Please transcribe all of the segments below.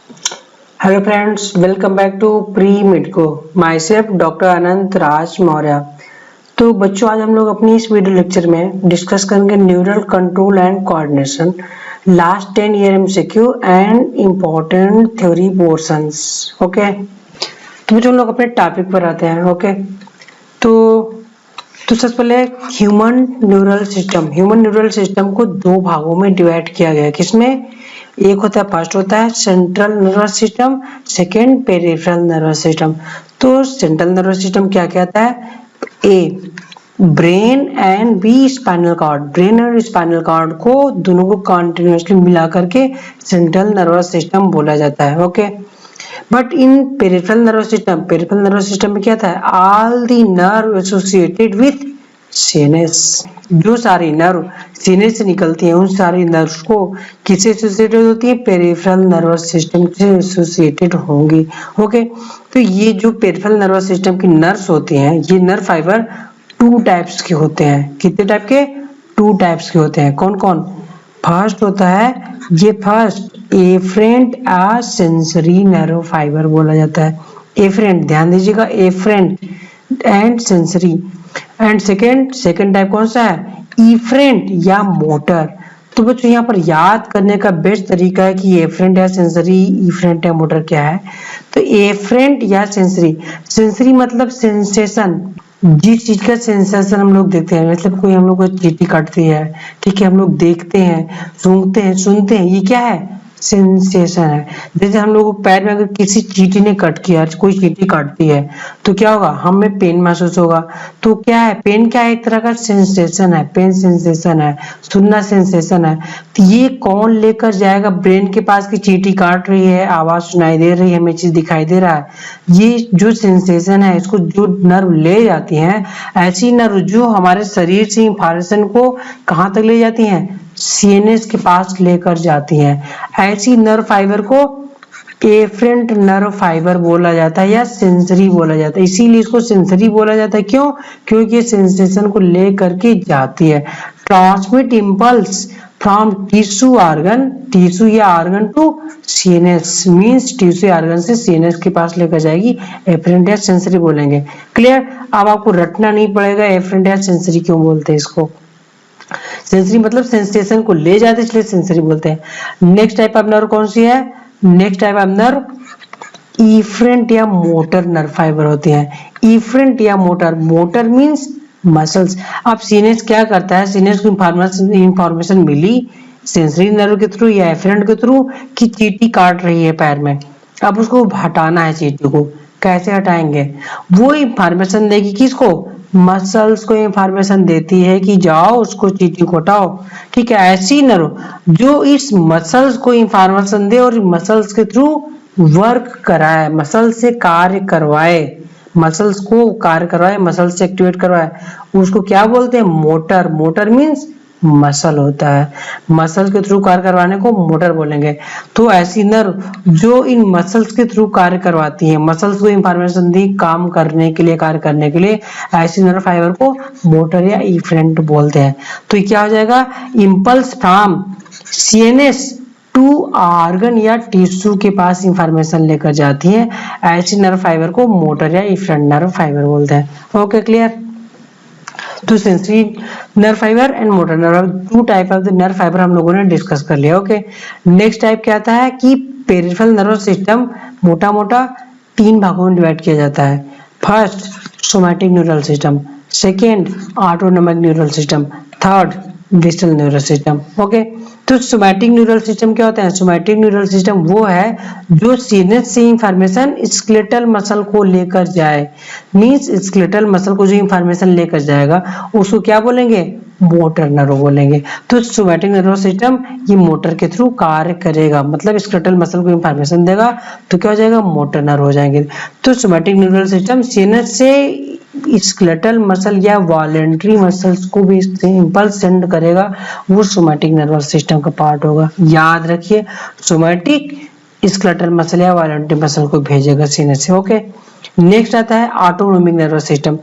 Hello friends, welcome back to pre medico. My self doctor Anant Raj Maurya. तो बच्चों, आज हम लोग अपनी इस वीडियो लेक्चर में डिस्कस करेंगे neural control and coordination, last 10 year MCQ and important theory portions. Okay, तो बच्चों हम लोग अपने टॉपिक पर आते हैं। ओके, तो सबसे पहले ह्यूमन न्यूरल सिस्टम को दो भागों में डिवाइड किया गया है। किसमें? एक होता है, फर्स्ट होता है central nervous system, second peripheral nervous system. तो सेंट्रल नर्वस सिस्टम क्या कहता है? A brain and B spinal cord. Brain और स्पाइनल कॉर्ड को दोनों को कंटिन्यूअसली मिला करके सेंट्रल नर्वस सिस्टम बोला जाता है। Okay, but in peripheral nervous system में क्या था? All the nerve associated with CNS. जो सारी नर्व सीएनएस से निकलती हैं, उन सारी नर्व को किससे एसोसिएटेड होती है? पेरिफेरल नर्वस सिस्टम से एसोसिएटेड होंगी। ओके, तो ये जो पेरिफेरल नर्वस सिस्टम की नर्व्स होती हैं, ये नर्व फाइबर टू टाइप्स के होते हैं। कितने टाइप के? टू टाइप्स के होते हैं। कौन कौन? फर्स्ट होता है ये फर्स्ट एफरेंट आ सेंसरी नर्व फाइबर बोला जाता है। एफरेंट, ध्यान दीजिएगा, afferent and sensory. And second type कौन सा है? इफरेंट या मोटर। तो बच्चों यहाँ पर याद करने का बेस्ट तरीका है कि एफरेंट या सेंसरी, इफरेंट या मोटर क्या है। तो एफरेंट या सेंसरी मतलब सेंसेशन, जिस चीज का सेंसेशन हम लोग देखते हैं, मतलब कोई हम लोग को चींटी काटती है, ठीक है, हम लोग देखते हैं, सूंघते हैं, सुनते हैं, ये क्या है? सेंसेशन है। जैसे हम लोग को पैर में अगर किसी चींटी ने कट किया, कोई चींटी काटती है, तो क्या होगा? हमें पेन महसूस होगा। तो क्या है? पेन क्या है? एक तरह का सेंसेशन है, पेन सेंसेशन है, सुनना सेंसेशन है। तो ये कौन लेकर जाएगा ब्रेन के पास की चींटी काट रही है, आवाज सुनाई दे रही है, हमें चीज दिखाई दे रहा है। ये जो सेंसेशन है, इसको जो नर्व ले जाती हैं, ऐसी नर्व जो हमारे शरीर से इंफॉर्मेशन को कहाँ तक ले जाती हैं? सीएनएस के पास लेकर जाती हैं। ऐसी नर्व फाइबर को एफरेंट नर्व फाइबर बोला जाता है या सेंसरी बोला जाता है। इसीलिए इसको सेंसरी बोला जाता है। क्यों? क्योंकि ये सेंसेशन को ले करके जाती है। ट्रांसमिट इम्पल्स फ्रॉम टिश्यू या organ to CNS, means tissue organ से सीएनएस के पास लेकर जाएगी। एफरेंट या सेंसरी बोलेंगे। क्लियर? अब आपको रटना नहीं पड़ेगा एफरेंट या सेंसरी क्यों बोलते हैं इसको। सेंसरी मतलब सेंसेशन को ले जाते, इसलिए सेंसरी बोलते हैं। नेक्स्ट टाइप ऑफ नर्व कौन सी है? Next type of nerve efferent या मोटर नर्व फाइबर होती है। इफरेंट या मोटर मींस मसल्स। अब सीएनएस क्या करता है? सीएनएस को इंफॉर्मेशन मिली सेंसरी नर्व के थ्रू या एफरेंट के थ्रू कि चींटी काट रही है पैर में। अब उसको हटाना है चींटी को। कैसे हटाएंगे? वो इंफॉर्मेशन देगी किसको? मसल्स को इंफॉर्मेशन देती है कि जाओ उसको चींटी को हटाओ। ठीक है, ऐसी नर्व जो इस मसल्स को इंफॉर्मेशन दे और मसल्स के थ्रू वर्क कराए, मसल से कार्य करवाए, मसल्स को कार्य करवाए, मसल्स से एक्टिवेट करवाए, उसको क्या बोलते हैं? मोटर मींस मसल होता है। मसल के थ्रू कार्य करवाने को मोटर बोलेंगे। तो ऐसी नर्व जो इन मसल्स के थ्रू कार्य करवाती है, मसल्स को इंफॉर्मेशन दी काम करने के लिए, कार्य करने के लिए, ऐसी नर्व फाइबर को मोटर या इफरेंट बोलते हैं। तो ये क्या हो जाएगा? Impulse from CNS to organ या टिश्यू के पास इंफॉर्मेशन लेकर जाती है। ऐसी नर्व फाइबर को मोटर या इफरेंट नर्व फाइबर बोलते हैं। Okay, clear? तो sensory nerve fibre and motor nerve, two type of the nerve fibre हम लोगों ने डिस्कस कर लिया। ओके, नेक्स्ट टाइप क्या आता है कि पेरिफेरल नर्वस सिस्टम मोटा मोटा तीन भागों में डिवाइड किया जाता है। First somatic neural system, second autonomic neural system, third digital neural system. Okay, तो सोमैटिक न्यूरल सिस्टम क्या होता है? सोमैटिक न्यूरल सिस्टम वो है जो सीएनएस से इंफॉर्मेशन स्केलेटल मसल को लेकर जाए, मींस स्केलेटल मसल को जो इंफॉर्मेशन लेकर जाएगा उसको क्या बोलेंगे? मोटर नर्व बोलेंगे। तो सोमैटिक नर्वस सिस्टम ये मोटर के थ्रू कार्य करेगा, मतलब स्केलेटल मसल को इंफॉर्मेशन देगा तो क्या हो जाएगा? मोटर नर्व हो जाएंगे। तो सोमैटिक न्यूरल सिस्टम सीएनएस से स्केलेटल मसल या वॉलेंट्री मसल्स को भी इंपल्स सेंड करेगा, वो सोमैटिक नर्वस सिस्टम का पार्ट होगा। याद रखिए, सोमैटिक स्केलेटल मसल या वॉलेंट्री मसल को भेजेगा सीने से। ओके, नेक्स्ट आता है autonomic nervous system.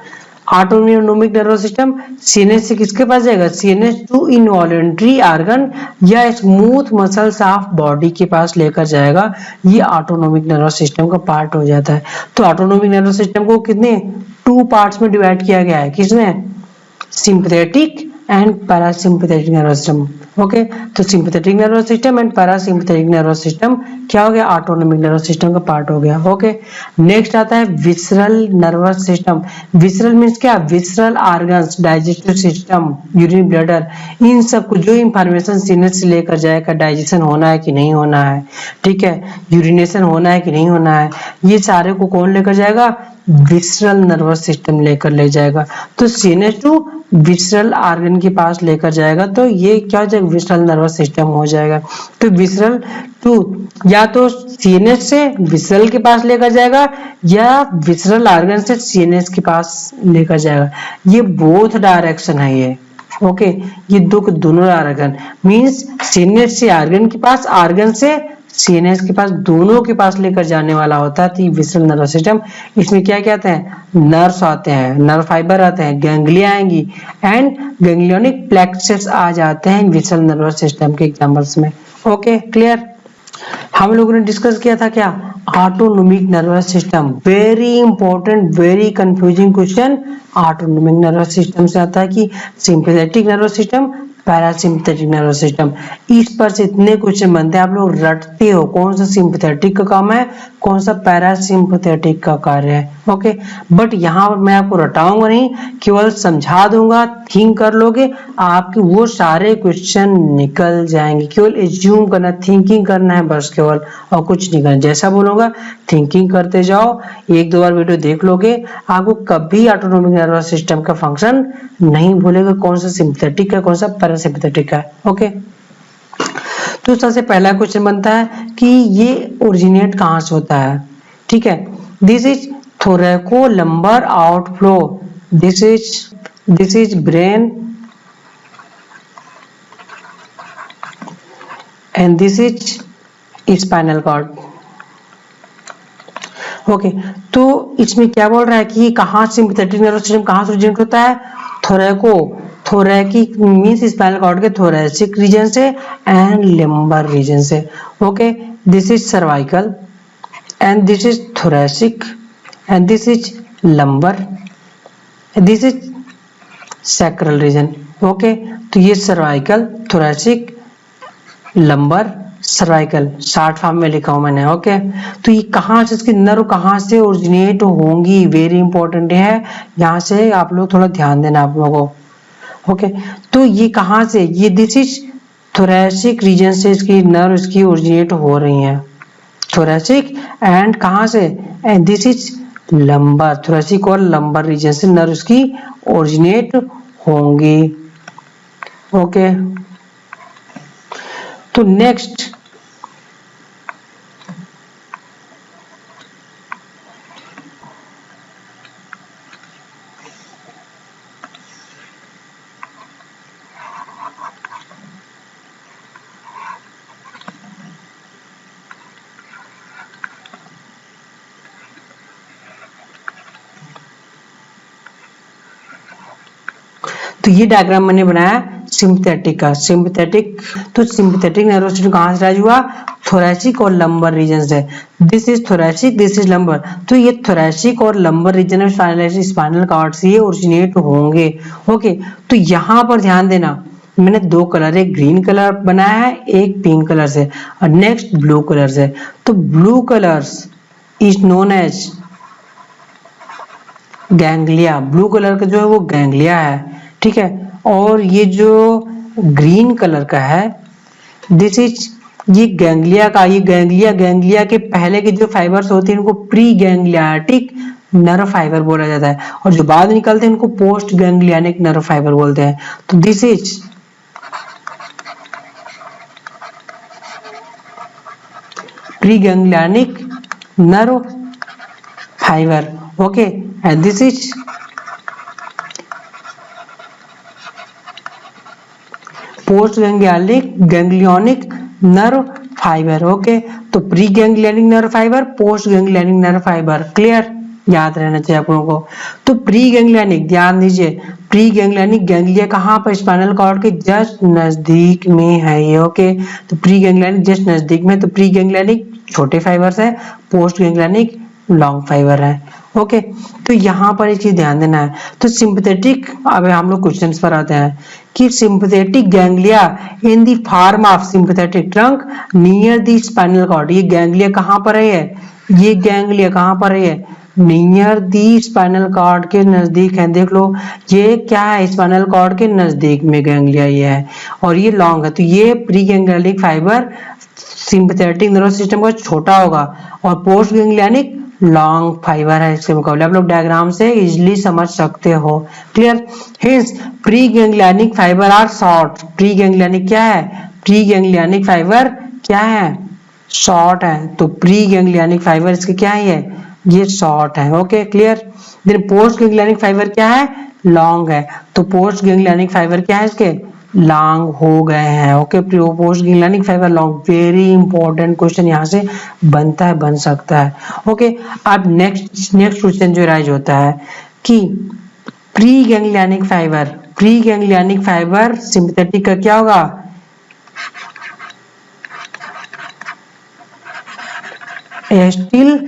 Autonomic nervous system CNS से किसके पास जाएगा, सीएनएस टू इनवॉलेंट्री ऑर्गन या स्मूथ मसल्स ऑफ बॉडी के पास लेकर जाएगा। ये ऑटोनोमिक नर्वस सिस्टम का पार्ट हो जाता है। तो ऑटोनोमिक नर्वस सिस्टम को कितने 2 पार्ट्स में डिवाइड किया गया है, किसमें, sympathetic and parasympathetic nervous system. Okay, तो sympathetic nervous system and parasympathetic nervous system क्या हो गया, ऑटोनोमिक नर्वस सिस्टम का पार्ट हो गया। ओके, नेक्स्ट आता है visceral nervous system. Visceral means क्या, visceral organs, digestive system, urine bladder, इन सब को जो इंफॉर्मेशन सीनेस से लेकर जाएगा, डाइजेशन होना है कि नहीं होना है, ठीक है, यूरिनेशन होना है कि नहीं होना है, ये सारे को कौन लेकर जाएगा, विसरल नर्वस सिस्टम लेकर ले जाएगा। तो सीएनएस टू विसरल ऑर्गन के पास लेकर जाएगा, तो ये क्या हो जाएगा, विसरल नर्वस सिस्टम हो जाएगा। तो विसरल टू या तो सीएनएस से विसरल के पास लेकर जाएगा या विसरल ऑर्गन से सीएनएस के पास लेकर जाएगा। ये बोथ डायरेक्शन है ये। ओके, ये दोनों डायरेक्शन मींस सीएनएस से ऑर्गन के पास, ऑर्गन से सीएनएस के पास, दोनों के पास लेकर जाने वाला होता है। तो विसरल नर्वस सिस्टम, इसमें क्या क्या आते हैं, नर्व्स आते हैं, नर्व फाइबर आते हैं, गैंग्लिया आएंगी एंड गैंग्लियोनिक प्लेक्सेस आ जाते हैं विसरल नर्वस सिस्टम के एग्जांपल्स में। Okay, clear. हम लोगों ने डिस्कस किया था क्या, autonomic nervous system. Very important, very confusing question autonomic nervous system से आता है कि sympathetic nervous system, parasympathetic nervous system. इस पर से इतने क्वेश्चन बनते हैं, आप लोग रटते हो कौन सा सिंपैथेटिक का काम है, कौन सा पैरासिम्पैथेटिक का कार्य है। ओके, बट यहाँ पर मैं आपको रटाऊंगा नहीं, केवल समझा दूंगा, थिंक कर लोगे, आपके वो सारे क्वेश्चन निकल जाएंगे। केवल एज्यूम करना, थिंकिंग करना है बस केवल, और कुछ नहीं करना। जैसा बोलूंगा थिंकिंग करते जाओ, 1-2 बार वीडियो देख लोगे, आपको कभी ऑटोनोमिक नर्वस सिस्टम का फंक्शन नहीं भूलेगा, कौन सा सिंपैथेटिक है, कौन सा पैरासिम्पैथेटिक है। ओके, तो सबसे पहला क्वेश्चन बनता है कि ये ओरिजिनेट कहाँ से होता है, ठीक है। This is thoracolumbar outflow, this is brain and this is spinal cord। Okay, तो इसमें क्या बोल रहा है कि कहाँ सिंपैथेटिक नर्वस सिस्टम कहाँ से ओरिजिनेट होता है, थोरैकिक मींस स्पाइनल कॉर्ड के थोरैसिक रीजन से एंड लिम्बर रीजन से। Okay, this is cervical and this is thoracic and this is lumbar, this is sacral region. Okay, तो ये cervical, thoracic, lumbar, cervical short form में लिखा हूं मैंने। Okay, तो ये कहाँ से, इसकी नर्व कहाँ से ओरिजिनेट होंगी, वेरी इंपॉर्टेंट है, यहाँ से आप लोग थोड़ा ध्यान देना आप लोगों को। ओके, तो ये कहाँ से, ये दिस इज थोरैसिक रीजन से इसकी नर्व इसकी ओरिजिनेट हो रही है, थोरैसिक एंड कहाँ से, and this is lumbar, thoracic और लंबर रीजन से नर्व इसकी ओरिजिनेट होंगी। ओके, तो नेक्स्ट तो ये डायग्राम मैंने बनाया सिंपैथेटिक का। सिंपैथेटिक, तो सिंपैथेटिक नर्वस सिस्टम कहाँ से राइज हुआ, थोरैसिक और लंबर रीजन से। This is thoracic, this is lumbar, तो ये थोरैसिक और लंबर रीजन में स्पाइनल कॉर्ड से ये ओरिजिनेट होंगे। ओके, तो यहाँ पर ध्यान देना, मैंने 2 कलर, एक ग्रीन कलर बनाया है, एक पिंक कलर से, और नेक्स्ट ब्लू कलर से। तो blue colours is known as ganglia, blue colour का जो है वो गैंग्लिया है, ठीक है। और ये जो ग्रीन कलर का है, दिस इज ये गैंग्लिया का, ये गैंग्लिया के पहले के जो फाइबर्स होते हैं इनको प्री गैंग्लियाटिक नर्व फाइबर बोला जाता है, और जो बाद निकलते हैं इनको पोस्ट गैंग्लियानिक नर्व फाइबर बोलते हैं। तो this is pre ganglionic nerve fibre. Okay, and this is post ganglionic nerve fibre. Okay, तो pre ganglionic nerve fibre, post ganglionic nerve fibre. Clear. याद रहना चाहिए आप लोगों को। तो प्री गैंग्लियनिक, ध्यान दीजिए, प्री गैंग्लियनिक गैंग्लिया कहाँ पर, स्पाइनल कॉर्ड के जस्ट नजदीक में है ये। ओके, तो प्री गैंग्लियनिक जस्ट नजदीक में, तो प्री गैंग्लियनिक छोटे फाइबर्स है, पोस्ट गैंग्लियनिक लॉन्ग फाइबर है। ओके, तो यहाँ पर एक चीज ध्यान देना है। तो सिंपथेटिक, अब हम लोग क्वेश्चंस पर आते हैं कि sympathetic ganglia in the form of sympathetic trunk near the spinal cord, ये गैंग्लिया कहाँ पर है, ये गैंग्लिया कहाँ पर है, नियर दी स्पाइनल कॉर्ड के नजदीक है। देख लो ये क्या है, स्पाइनल कॉर्ड के नजदीक में गैंग्लिया ये है, और ये लॉन्ग है। तो ये pre ganglionic fibre sympathetic nervous system का छोटा होगा, और पोस्ट गैंग्लियनिक लॉन्ग फाइबर है इसके मुकाबले। आप लोग डायग्राम से इजिली समझ सकते हो। Clear? Hence pre ganglionic fibre are short. Pre ganglionic क्या है, प्री गैंग्लियनिक फाइबर क्या है, शॉर्ट है। तो प्री गैंग्लियनिक फाइबर इसके क्या है, ये शॉर्ट है। Okay, clear? Then post ganglionic fibre क्या है, लॉन्ग है। तो पोस्ट गैंग्लियनिक फाइबर क्या है, इसके लॉन्ग हो गए हैं। Okay, post ganglionic fibre long, very important question यहाँ से बनता है, बन सकता है। ओके, अब नेक्स्ट क्वेश्चन जो राइज होता है कि pre ganglionic fibre, pre ganglionic fibre sympathetic का क्या होगा, एसिटिल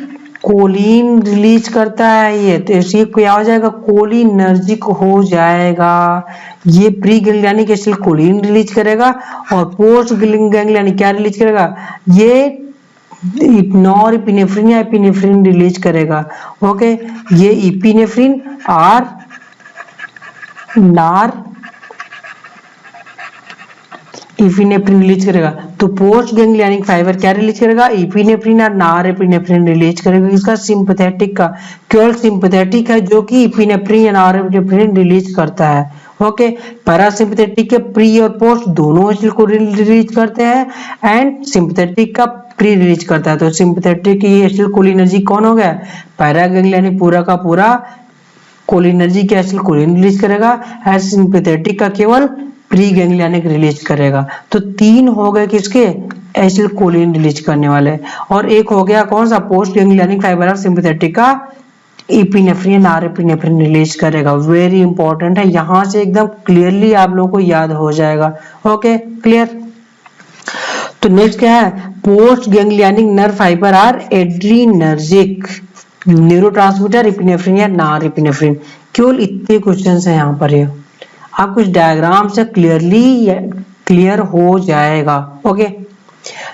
कोलिन रिलीज करता है ये, तो इससे क्या हो जाएगा, कोलिनर्जिक हो जाएगा। ये pre ganglionic acetyl choline release करेगा, और पोस्ट गैंग्लियनिक क्या रिलीज करेगा, ये नॉरएपिनेफ्रिन या एपिनेफ्रिन रिलीज करेगा। ओके, ये एपिनेफ्रिन और एपिनेफ्रिन रिलीज करेगा। तो पोस्ट गैंग्लियनिक फाइबर क्या रिलीज करेगा, एपिनेफ्रिन और नॉरएपिनेफ्रिन रिलीज करेगा। इसका सिंपथेटिक का केवल सिंपथेटिक है जो कि एपिनेफ्रिन या नॉरएपिनेफ्रिन रिलीज करता है। ओके, पैरासिम्पथेटिक के प्री और पोस्ट दोनों एसिटिल को रिलीज करते हैं, एंड सिंपथेटिक का प्री रिलीज करता है। तो सिंपथेटिक की एसिटिल कोलिनर्जिक कौन हो गया, पैरा गैंग्लियनिक पूरा का पूरा कोलिनर्जिक एसिटिल कोलिन रिलीज करेगा, एंड सिंपथेटिक का केवल प्री गैंग्लियनिक रिलीज करेगा। तो तीन हो गए किसके, एसिटिल कोलिन रिलीज करने वाले, और एक हो गया कौन सा, पोस्ट गैंग्लियनिक फाइबर और सिंपथेटिक का एपिनेफ्रिन नॉरएपिनेफ्रिन रिलीज करेगा। वेरी इंपॉर्टेंट है, यहां से एकदम क्लियरली आप लोगों को याद हो जाएगा। Okay, clear? तो नेक्स्ट क्या है, post ganglionic nerve fibre are adrenergic, neurotransmitter epinephrine या नॉरएपिनेफ्रिन। केवल इतने क्वेश्चंस हैं यहाँ पर, ये आप कुछ डायग्राम से क्लियर हो जाएगा। ओके,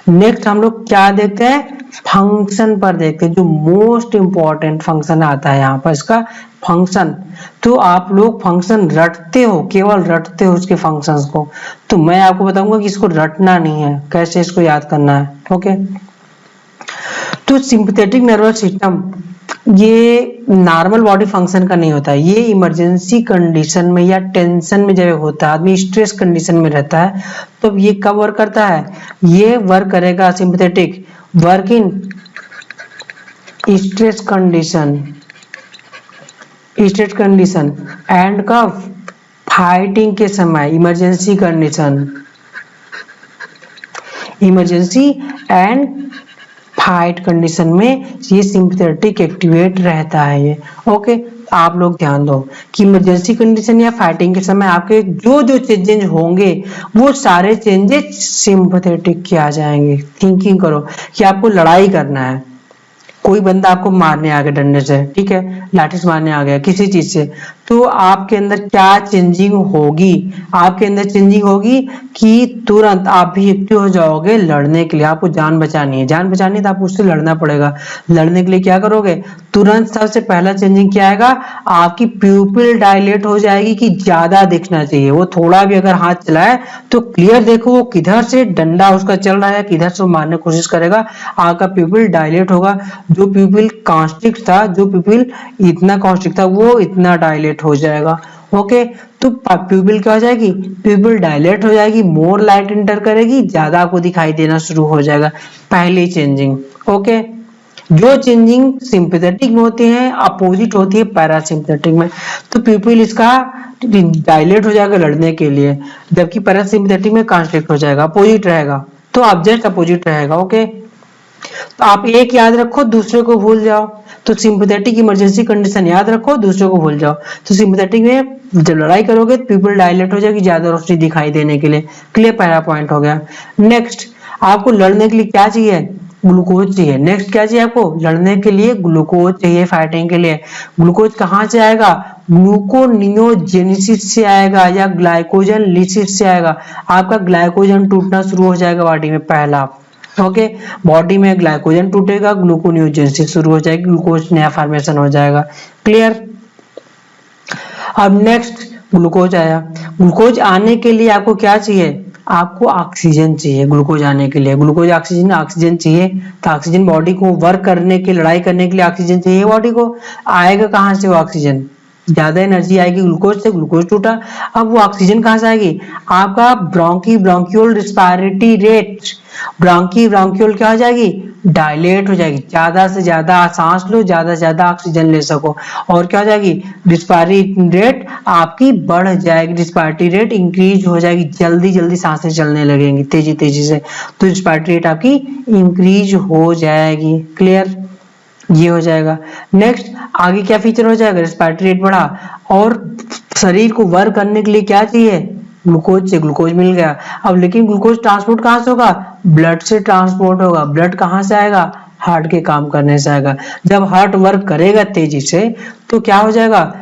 नेक्स्ट हम लोग क्या देखते हैं, फंक्शन पर देखते हैं, जो मोस्ट इंपॉर्टेंट फंक्शन आता है यहाँ पर, इसका फंक्शन। तो आप लोग फंक्शन रटते हो, केवल रटते हो उसके फंक्शंस को। तो मैं आपको बताऊंगा कि इसको रटना नहीं है, कैसे इसको याद करना है। ओके, तो सिंपथेटिक नर्वस सिस्टम ये नॉर्मल बॉडी फंक्शन का नहीं होता है, ये इमरजेंसी कंडीशन में या टेंशन में जब होता है, आदमी स्ट्रेस कंडीशन में रहता है, तो ये कब वर्क करता है, ये वर्क करेगा sympathetic work in stress condition and कब, फाइटिंग के समय, emergency condition, emergency and fight condition में ये सिंपथेटिक एक्टिवेट रहता है ये। ओके, आप लोग ध्यान दो कि इमरजेंसी कंडीशन या फाइटिंग के समय आपके जो जो चेंजेस होंगे वो सारे चेंजेस सिंपथेटिक के आ जाएंगे। थिंकिंग करो कि आपको लड़ाई करना है, कोई बंदा आपको मारने आ गया डंडे से, ठीक है, लाठी से मारने आ गया किसी चीज से, तो आपके अंदर क्या चेंजिंग होगी, आपके अंदर चेंजिंग होगी कि तुरंत आप भी एक्टिव हो जाओगे लड़ने के लिए। आपको जान बचानी है, जान बचानी है तो आपको उससे लड़ना पड़ेगा। लड़ने के लिए क्या करोगे, तुरंत सबसे पहला चेंजिंग क्या आएगा, आपकी प्यूपिल डायलेट हो जाएगी कि ज्यादा दिखना चाहिए। वो थोड़ा भी अगर हाथ चलाए तो क्लियर देखो वो किधर से डंडा उसका चल रहा है, किधर से वो मारने की कोशिश करेगा, आपका प्यूपिल डायलेट होगा। जो प्यूपिल कॉन्स्ट्रिक्ट था, जो प्यूपिल इतना कॉन्स्ट्रिक्ट था, वो इतना डायलेट हो जाएगा। ओके, तो प्यूपिल क्या हो जाएगी, प्यूपिल डायलेट हो जाएगी, मोर लाइट इंटर करेगी, ज्यादा आपको दिखाई देना शुरू हो जाएगा, पहली चेंजिंग। ओके, जो चेंजिंग सिंपैथेटिक में होती है अपोजिट होती है पैरासिम्पैथेटिक में। तो प्यूपिल इसका डायलेट हो जाएगा लड़ने के लिए, जबकि पैरासिम्पैथेटिक में कॉन्स्ट्रिक्ट हो जाएगा, अपोजिट रहेगा। तो ऑब्जेक्ट अपोजिट रहेगा। ओके, तो आप एक याद रखो, दूसरे को भूल जाओ। तो सिंपैथेटिक इमरजेंसी कंडीशन याद रखो, दूसरे को भूल जाओ। तो सिंपैथेटिक में जब लड़ाई करोगे तो पीपल डायलेट हो जाएगी, ज्यादा रोशनी दिखाई देने के लिए। क्लियर, पहला पॉइंट हो गया। नेक्स्ट, आपको लड़ने के लिए क्या चाहिए? ग्लूकोज चाहिए। नेक्स्ट क्या चाहिए आपको? लड़ने के लिए ग्लूकोज चाहिए, फाइटिंग के लिए। ग्लूकोज कहाँ से आएगा? ग्लूकोनियोजेनेसिस से आएगा या ग्लाइकोजन लिसिस से आएगा। आपका ग्लाइकोजन टूटना शुरू हो जाएगा बॉडी में, पहला। ओके, बॉडी में ग्लाइकोजन टूटेगा, ग्लूकोनियोजेनेसिस शुरू हो जाएगी, ग्लूकोज नया फॉर्मेशन हो जाएगा। क्लियर। अब नेक्स्ट ग्लूकोज आया। ग्लूकोज आने के लिए आपको क्या चाहिए? आपको ऑक्सीजन चाहिए। ग्लूकोज आने के लिए ग्लूकोज ऑक्सीजन चाहिए। तो ऑक्सीजन बॉडी को वर्क करने के, लड़ाई करने के लिए ऑक्सीजन चाहिए बॉडी को। आएगा कहाँ से वो ऑक्सीजन? ज्यादा एनर्जी आएगी ग्लूकोज से, ग्लूकोज टूटा। अब वो ऑक्सीजन कहाँ से आएगी? आपका ब्रोंकियोल रिस्पायरेटरी रेट, ब्रोंकियोल क्या हो जाएगी? डायलेट हो जाएगी। ज्यादा से ज्यादा सांस लो, ज्यादा से ज्यादा ऑक्सीजन ले सको। और क्या हो जाएगी? रिस्पायरेटरी रेट आपकी बढ़ जाएगी, रिस्पायरेटरी रेट इंक्रीज हो जाएगी, जल्दी जल्दी सांसें चलने लगेंगी तेजी तेजी से। तो रिस्पायरेटरी रेट आपकी इंक्रीज हो जाएगी। क्लियर, ये हो जाएगा। नेक्स्ट, आगे क्या फीचर हो जाएगा? रिस्पायरेटरी रेट बढ़ा और शरीर को वर्क करने के लिए क्या चाहिए? ग्लूकोज से, ग्लूकोज मिल गया। अब लेकिन ग्लूकोज ट्रांसपोर्ट कहाँ से होगा? ब्लड से ट्रांसपोर्ट होगा। ब्लड कहाँ से आएगा? हार्ट के काम करने से आएगा। जब हार्ट वर्क करेगा तेजी से तो क्या हो जाएगा?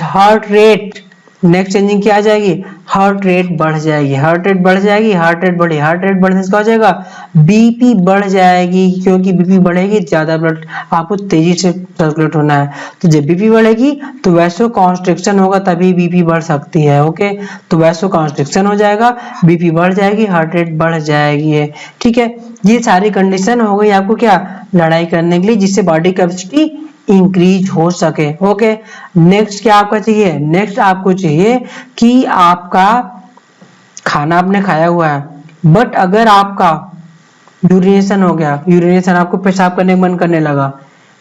हार्ट रेट, नेक्स्ट चेंजिंग क्या आ जाएगी? हार्ट रेट बढ़ जाएगी। हार्ट रेट बढ़ जाएगी, हार्ट रेट बढ़ी, हार्ट रेट बढ़ने से क्या हो जाएगा? बीपी बढ़ जाएगी, क्योंकि बीपी बढ़ेगी ज्यादा ब्लड आपको तेजी से सर्कुलेट होना है। तो जब बीपी बढ़ेगी तो वैसो कॉन्स्ट्रिक्शन होगा, तभी बीपी बढ़ सकती है। ओके, तो वैसो कॉन्स्ट्रिक्शन हो जाएगा, बीपी बढ़ जाएगी, हार्ट रेट बढ़ जाएगी। ठीक है, ये सारी कंडीशन हो गई आपको क्या? लड़ाई करने के लिए, जिससे बॉडी कैपेसिटी इंक्रीज हो सके। ओके, नेक्स्ट क्या आपका चाहिए? नेक्स्ट आपको चाहिए कि आपका खाना आपने खाया हुआ है, बट अगर आपका यूरिनेशन हो गया, यूरिनेशन आपको पेशाब करने का मन करने लगा,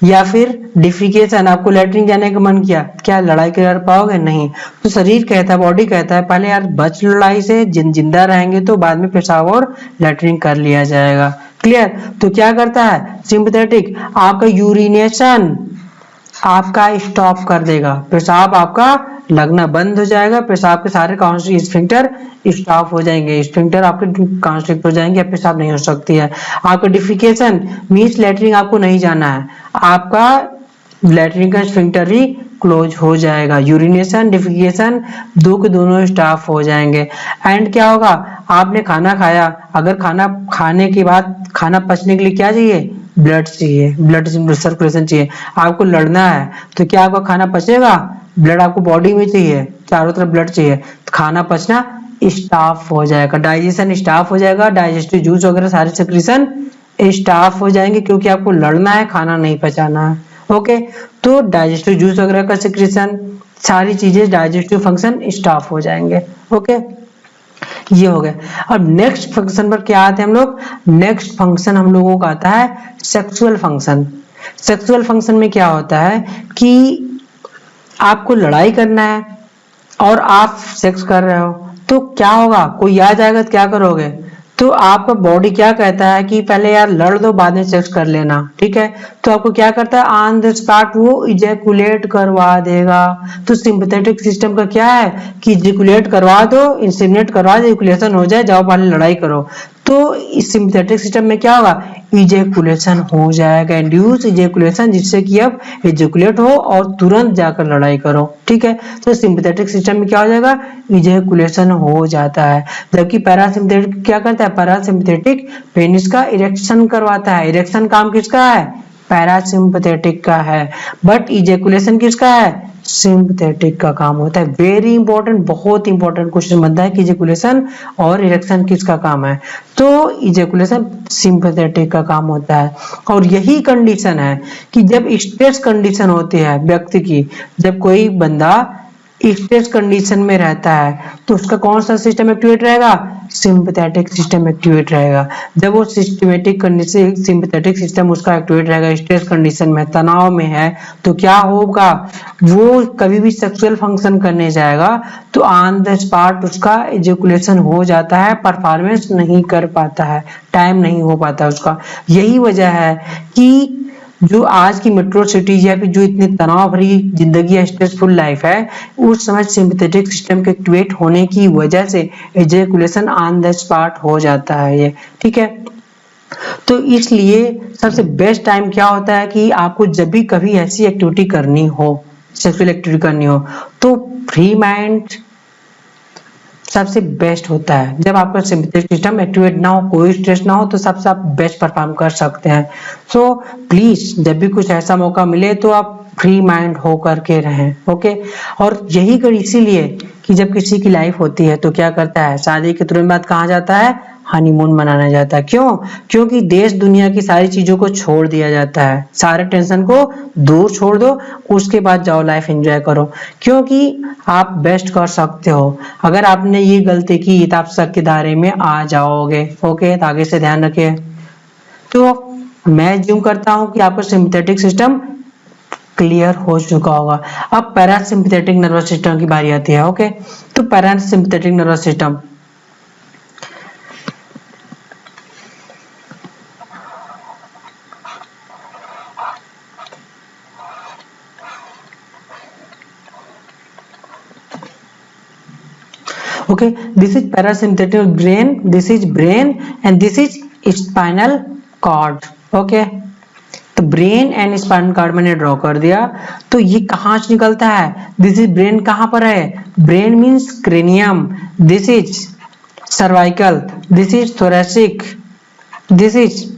या फिर डिफिकेशन आपको लैट्रिन जाने का मन किया, क्या लड़ाई कर पाओगे? नहीं। तो शरीर कहता है, बॉडी कहता है पहले यार बच लड़ाई से, जिंदा रहेंगे तो बाद में पेशाब और लैट्रिन कर लिया जाएगा। क्लियर। तो क्या करता है सिंपैथेटिक? आपका यूरिनेशन आपका स्टॉप कर देगा, पेशाब आपका लगना बंद हो जाएगा, पेशाब के सारे स्फिंक्टर स्टॉप हो जाएंगे, स्फिंक्टर आपके कॉन्स्ट्रिक्ट हो जाएंगे, पेशाब नहीं हो सकती है। आपका डिफिकेशन मींस लैट्रिन आपको नहीं जाना है, आपका लैट्रिन का स्फिंक्टर ही क्लोज हो जाएगा। यूरिनेशन डिफिकेशन दो के दोनों स्टॉप हो जाएंगे। एंड क्या होगा? आपने खाना खाया, अगर खाना खाने के बाद खाना पचने के लिए क्या चाहिए? ब्लड चाहिए, ब्लड सर्कुलेशन चाहिए। आपको लड़ना है तो क्या आपका खाना पचेगा? ब्लड आपको बॉडी में चाहिए, चारों तरफ ब्लड चाहिए, तो खाना पचना स्टॉप हो जाएगा, डाइजेशन स्टॉप हो जाएगा, डाइजेस्टिव जूस वगैरह सारे सेक्रेशन स्टॉप हो जाएंगे, क्योंकि आपको लड़ना है, खाना नहीं पचाना है। ओके, तो डाइजेस्टिव जूस वगैरह का सेक्रेशन, सारी चीजें डाइजेस्टिव फंक्शन स्टॉप हो जाएंगे। ओके, ये हो गया। अब नेक्स्ट फंक्शन पर क्या आते हैं हम लोग? नेक्स्ट फंक्शन हम लोगों का आता है सेक्सुअल फंक्शन। सेक्सुअल फंक्शन में क्या होता है कि आपको लड़ाई करना है और आप सेक्स कर रहे हो, तो क्या होगा? कोई आ जाएगा तो क्या करोगे? तो आपका बॉडी क्या कहता है कि पहले यार लड़ दो, बाद में सेक्स कर लेना। ठीक है, तो आपको क्या करता है? ऑन द स्पॉट वो इजैकुलेट करवा देगा। तो सिंपैथेटिक सिस्टम का क्या है कि इजैकुलेट करवा दो, इंसेमिनेट करवा दो, इजैकुलेशन हो जाए, जाओ पहले लड़ाई करो। तो इस सिंपैथेटिक सिस्टम में क्या होगा? इजैकुलेशन हो जाएगा, इंड्यूस इजैकुलेशन, जिससे कि अब इजैकुलेट हो और तुरंत जाकर लड़ाई करो। ठीक है, तो सिंपैथेटिक सिस्टम में क्या हो जाएगा? इजैकुलेशन हो जाता है। जबकि पैरासिम्पैथेटिक क्या करता है? पैरासिम्पैथेटिक पेनिस का इरेक्शन करवाता है। इरेक्शन काम किसका है? पैरासिम्पैथेटिक का है, बट इजैकुलेशन किसका है? सिंपैथेटिक का काम होता है। वेरी इंपॉर्टेंट, बहुत इंपॉर्टेंट क्वेश्चन बनता है कि इजैकुलेशन और इरेक्शन किसका काम है? तो इजैकुलेशन सिंपैथेटिक का काम होता है। और यही कंडीशन है कि जब स्ट्रेस कंडीशन होती है व्यक्ति की, जब कोई बंदा स्ट्रेस कंडीशन में रहता है तो उसका कौन सा सिस्टम एक्टिवेट रहेगा, सिंपैथेटिक सिस्टम एक्टिवेट रहेगा। जब वो सिस्टमेटिक कंडीशन सिंपैथेटिक सिस्टम उसका एक्टिवेट रहेगा, स्ट्रेस कंडीशन में तनाव में है, तो क्या होगा, वो कभी भी सेक्सुअल फंक्शन करने जाएगा तो ऑन द स्पॉट उसका एजुकुलेशन हो जाता है, परफॉर्मेंस नहीं कर पाता है, टाइम नहीं हो पाता उसका। यही वजह है कि जो आज की मेट्रो सिटीज या फिर जो इतनी तनाव भरी जिंदगी है, स्ट्रेसफुल लाइफ है, उस समय सिंपैथेटिक सिस्टम के एक्टिवेट होने की वजह से एजैकुलेशन ऑन द स्पॉट हो जाता है ये, ठीक है। तो इसलिए सबसे बेस्ट टाइम क्या होता है कि आपको जब भी कभी ऐसी एक्टिविटी करनी हो, सेक्सुअल एक्टिविटी करनी हो, तो फ्री माइंड सबसे बेस्ट होता है। जब आपका सिंपैथेटिक सिस्टम एक्टिवेट ना हो, कोई स्ट्रेस ना हो, तो सबसे आप बेस्ट परफॉर्म कर सकते हैं। सो प्लीज जब भी कुछ ऐसा मौका मिले तो आप फ्री माइंड हो करके रहें, ओके। और यही कर इसीलिए कि जब किसी की लाइफ होती है तो क्या करता है, शादी के तुरंत बाद कहाँ जाता है, हनीमून मनाने जाता है। क्यों, क्योंकि देश दुनिया की सारी चीजों को छोड़ दिया जाता है, सारे टेंशन को दूर छोड़ दो, उसके बाद जाओ लाइफ एंजॉय करो, क्योंकि आप बेस्ट कर सकते हो। अगर आपने ये गलती की तो आप शक के दायरे में आ जाओगे, ओके। तो आगे से ध्यान रखिए। तो मैं ज्यूम करता हूं कि आपका सिंपैथेटिक सिस्टम क्लियर हो चुका होगा। अब पैरासिम्पैथेटिक नर्वस सिस्टम की बारी आती है, ओके। तो parasympathetic nervous system okay, this is parasympathetic brain, this is brain and this is spinal cord, okay। तो ब्रेन एंड स्पाइनल कॉर्ड मैंने ड्रॉ कर दिया। तो ये कहाँ से निकलता है, दिस इज ब्रेन कहाँ पर है, brain means cranium, this is cervical, this is thoracic, this is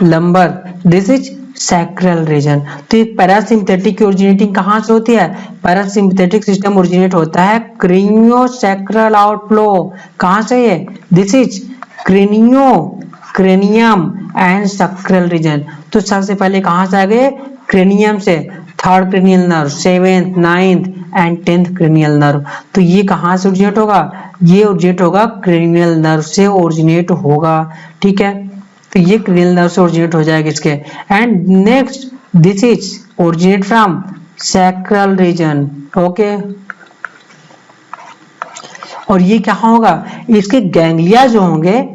lumbar, this is sacral region. तो पैरासिम्पैथेटिक की ओरिजिनेटिंग कहाँ से होती है, पैरासिम्पैथेटिक सिस्टम ओरिजिनेट होता है क्रेनियोसैक्रल आउटफ्लो। कहाँ से है, this is cranium and sacral region. तो सबसे पहले कहाँ से आ गए, क्रेनियम से, third cranial nerve, seventh, ninth and 10th cranial nerve. तो ये कहाँ से ओरिजिनेट होगा, ये ओरिजिनेट होगा क्रेनियल नर्व से ओरिजिनेट होगा, ठीक है। तो ये क्रेनियल नर्व से ओरिजिनेट हो जाएगा इसके। And next this is originate from sacral region, okay. और ये क्या होगा, इसके गैंग्लिया जो होंगे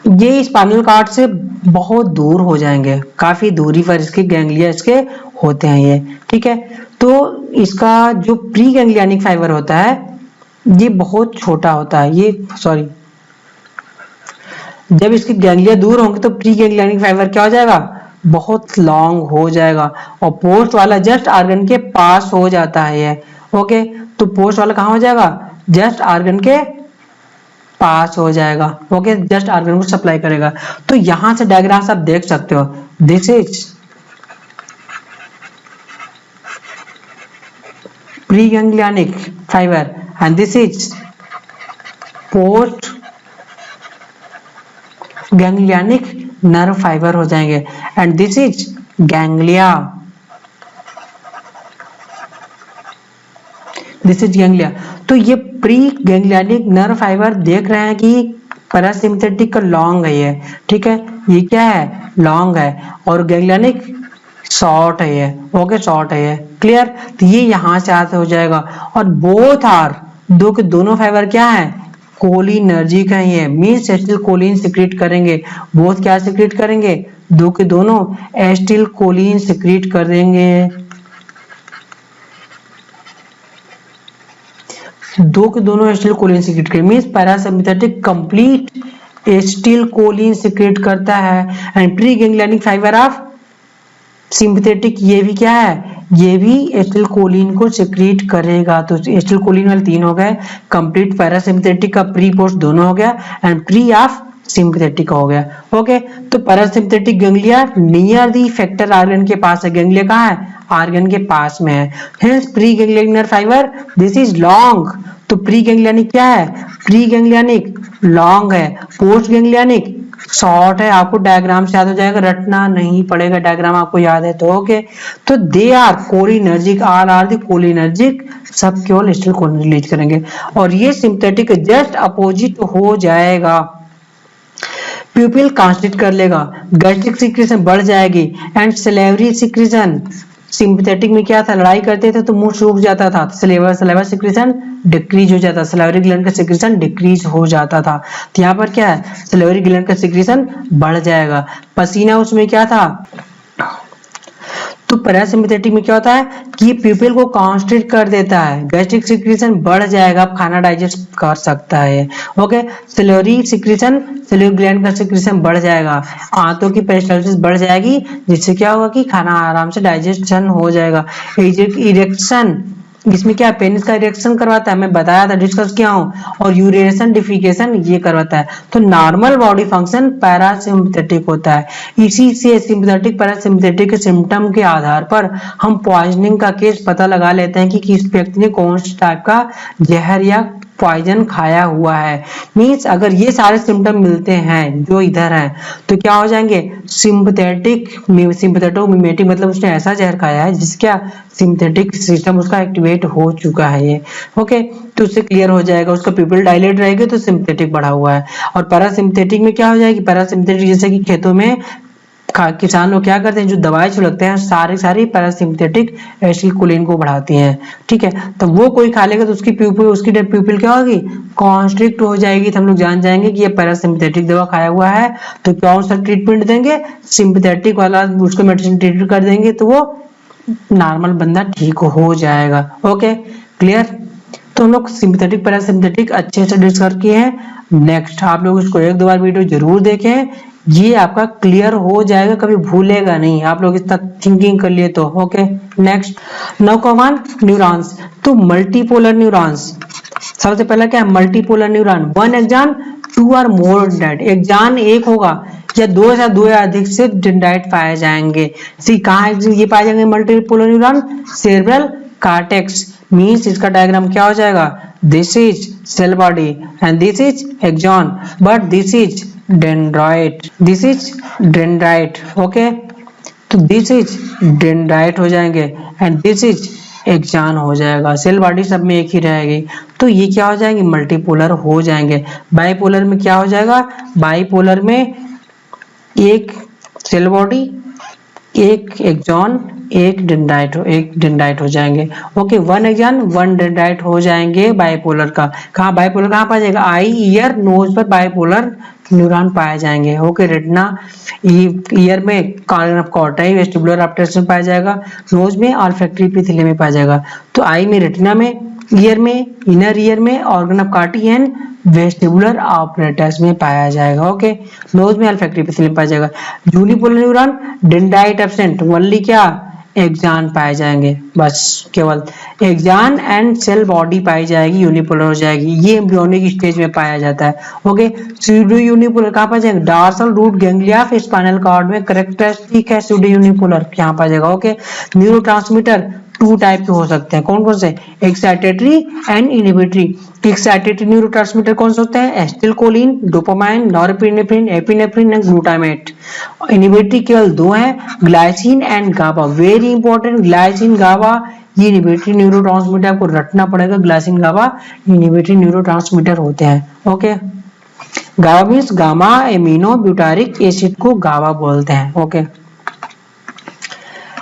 ये स्पाइनल कॉर्ड से बहुत दूर हो जाएंगे, काफी दूरी पर इसके गैंग्लिया इसके होते हैं ये, ठीक है। तो इसका जो प्री गैंग्लियानिक फाइबर होता है ये बहुत छोटा होता है, ये सॉरी, जब इसके गैंग्लिया दूर होंगे तो प्री गैंग्लियानिक फाइबर क्या हो जाएगा, बहुत लॉन्ग हो जाएगा। और पोस्ट वाला जस्ट ऑर्गन के पास हो जाता है ये, ओके। तो पोस्ट वाला कहाँ हो जाएगा, जस्ट ऑर्गन के पास हो जाएगा, ओके, जस्ट ऑर्गन को सप्लाई करेगा। तो यहां से डायग्राम्स आप देख सकते हो, this is pre ganglionic fibre and this is post ganglionic nerve fibre हो जाएंगे and this is ganglia, this is ganglia. तो ये प्री गैंग्लियानिक नर्व फाइबर देख रहे हैं कि पैरासिम्पैथेटिक का लॉन्ग है ये, ठीक है, ये क्या है, लॉन्ग है, और गैंग्लियानिक शॉर्ट है ये, ओके, शॉर्ट है ये, क्लियर। तो ये यहां से आते हो जाएगा। और बोथ आर, दो के दोनों फाइबर क्या है, कोलिनर्जिक है, ये मीन्स एसिटिल कोलिन सिक्रीट करेंगे। बोथ क्या सिक्रीट करेंगे, दो के दोनों एसिटिल कोलिन सिक्रीट कर देंगे, दो के दोनों एसिटिल कोलिन सिक्रेट करेंगे, means parasympathetic complete acetylcholine secrete करता है। And pre ganglionic fibre of sympathetic ये भी क्या है, ये भी एसिटिल कोलिन को सिक्रेट करेगा। तो एसिटिल कोलिन वाले तीन हो गए, कंप्लीट पैरासिम्पैथेटिक का प्री पोस्ट दोनों हो गया एंड प्री ऑफ सिंपैथेटिक हो गया, ओके। तो parasympathetic ganglia near the effector organ के पास है, गैंग्लिया कहाँ है, ऑर्गन के पास में है। Hence pre ganglionic nerve fibre this is long. तो प्री गैंग्लियनिक क्या है, प्री गैंग्लियनिक लॉन्ग है, पोस्ट गैंग्लियनिक शॉर्ट है, आपको डायग्राम से याद हो जाएगा, रटना नहीं पड़ेगा, डायग्राम आपको याद है तो ओके। तो they are cholinergic, are the cholinergic, सब केवल एसिटिल कोलिन रिलीज करेंगे। और ये सिंथेटिक जस्ट अपोजिट हो जाएगा, प्यूपिल कॉन्स्ट्रिक्ट कर लेगा, गैस्ट्रिक सिक्रीशन बढ़ जाएगी एंड सलेवरी सिक्रीशन, सिंपैथेटिक में क्या था, लड़ाई करते थे तो मुंह सूख जाता था, सलेवा सिक्रीशन डिक्रीज हो जाता, सलेवरी ग्लैंड का सिक्रीशन डिक्रीज हो जाता था। तो यहाँ पर क्या है, सलेवरी ग्लैंड का सिक्रीशन बढ़ जाएगा। पसीना उसमें क्या था, तो पैरासिम्पैथेटिक में क्या होता है कि प्यूपिल को कॉन्स्ट्रिक्ट कर देता है, गैस्ट्रिक सिक्रीशन बढ़ जाएगा, आप खाना डाइजेस्ट कर सकता है okay. Salivary secretion, salivary gland का सिक्रीशन बढ़ जाएगा, आंतों की पेरिस्टाल्सिस बढ़ जाएगी, जिससे क्या होगा कि खाना आराम से डाइजेशन हो जाएगा। इरेक्शन, इसमें क्या पेनिस का इरेक्शन करवाता है, मैं बताया था, डिस्कस किया हूँ, और यूरिनेशन डिफिकेशन ये करवाता है। तो नॉर्मल बॉडी फंक्शन पैरासिम्पैथेटिक होता है। इसी से सिंपैथेटिक पैरासिम्पैथेटिक के सिम्टम के आधार पर हम पॉइजनिंग का केस पता लगा लेते हैं कि किस व्यक्ति ने कौन से टाइप का जहर या पॉइजन खाया हुआ है। मीन्स अगर ये सारे सिम्टम मिलते हैं जो इधर हैं तो क्या हो जाएंगे, सिंपैथेटिक सिम्पैथेटोमिमेटिक, मतलब उसने ऐसा जहर खाया है जिसका सिंपैथेटिक सिस्टम उसका एक्टिवेट हो चुका है ये ओके। तो उससे क्लियर हो जाएगा, उसका प्यूपिल डायलेट रहेगी तो सिंपैथेटिक बढ़ा हुआ है। और पैरासिम्पैथेटिक में क्या हो जाएगी, पैरासिम्पैथेटिक जैसे कि खेतों में किसान लोग क्या करते हैं, जो दवाई छिड़कते हैं सारी पैरासिम्पैथेटिक एसिटिलकोलिन को बढ़ाती हैं, ठीक है। तो वो कोई खा लेगा तो उसकी प्यूपिल क्या होगी, कॉन्स्ट्रिक्ट हो जाएगी। तो हम लोग जान जाएंगे कि ये पैरासिम्पैथेटिक दवा खाया हुआ है, तो कौन सा ट्रीटमेंट देंगे, सिंपैथेटिक वाला उसको मेडिसिन ट्रीटमेंट कर देंगे तो वो नॉर्मल बंदा ठीक हो जाएगा ओके। क्लियर, तो हम लोग सिंपैथेटिक पैरासिम्पैथेटिक अच्छे से डिस्कस किए हैं। नेक्स्ट आप लोग इसको एक दो बार वीडियो जरूर देखें, ये आपका क्लियर हो जाएगा, कभी भूलेगा नहीं, आप लोग इतना थिंकिंग कर लिए तो okay. Next, now common neurons, तो मल्टीपोलर न्यूरॉन्स, सबसे पहला क्या है, multipolar neuron, one axon two और मोर डेंड्राइट, एक्सॉन एक होगा या दो या अधिक से डेंड्राइट पाए जाएंगे। सी कहाँ ये पाए जाएंगे multipolar neuron, cerebral cortex, means इसका डायग्राम क्या हो जाएगा, this is cell body and this is axon, but this is dendrite, this is dendrite okay. तो दिस इज डेंड्राइट हो जाएंगे एंड दिस इज एक्सॉन हो जाएगा, सेल बॉडी सब में एक ही रहेगी। तो ये क्या हो जाएंगे, मल्टीपोलर हो जाएंगे। बाइपोलर में क्या हो जाएगा, बाइपोलर में एक सेल बॉडी, एक एक्सॉन, एक डेंड्राइट हो जाएंगे okay. One axon one dendrite हो जाएंगे बाइपोलर का। कहाँ बाइपोलर कहाँ पाया जाएगा, आई ईयर नोज पर बाइपोलर न्यूरॉन पाए जाएंगे ओके। रेटिना ईयर में कॉर्टाई वेस्टिबुलर एपिथेलियम पाया जाएगा, नोज में ऑल्फैक्टरी एपिथेलियम में पाया जाएगा। तो आई में, रेटिना में, ईयर में, इनर ईयर में organ of Corti and vestibular apparatus में पाया जाएगा ओके। नोज में ऑल्फैक्टरी एपिथेलियम पाया जाएगा। Unipolar neuron dendrite absent, only क्या एक्सॉन पाए जाएंगे, बस केवल एक्सॉन एंड सेल बॉडी पाई जाएगी, यूनिपोलर हो जाएगी, ये एम्ब्रियोनिक स्टेज में पाया जाता है ओके। सूडो यूनिपोलर कहाँ पाया जाएगा, dorsal root ganglia of spinal cord में करेक्टरिस्टिक है सूडो यूनिपोलर, यहाँ पाया जाएगा ओके। न्यूरोट्रांसमीटर टू टाइप के हो सकते हैं, कौन कौन से, excitatory and inhibitory. Excitatory neurotransmitter कौन से होते हैं, acetylcholine, dopamine, norepinephrine, epinephrine and glutamate. Inhibitory केवल दो हैं, glycine and GABA, very important, glycine GABA ये इनहिबिटरी न्यूरोट्रांसमीटर आपको रटना पड़ेगा, ग्लाइसिन गाबा इनहिबिटरी न्यूरोट्रांसमीटर होते हैं okay. GABA means gamma amino butyric acid को गाबा बोलते हैं ओके।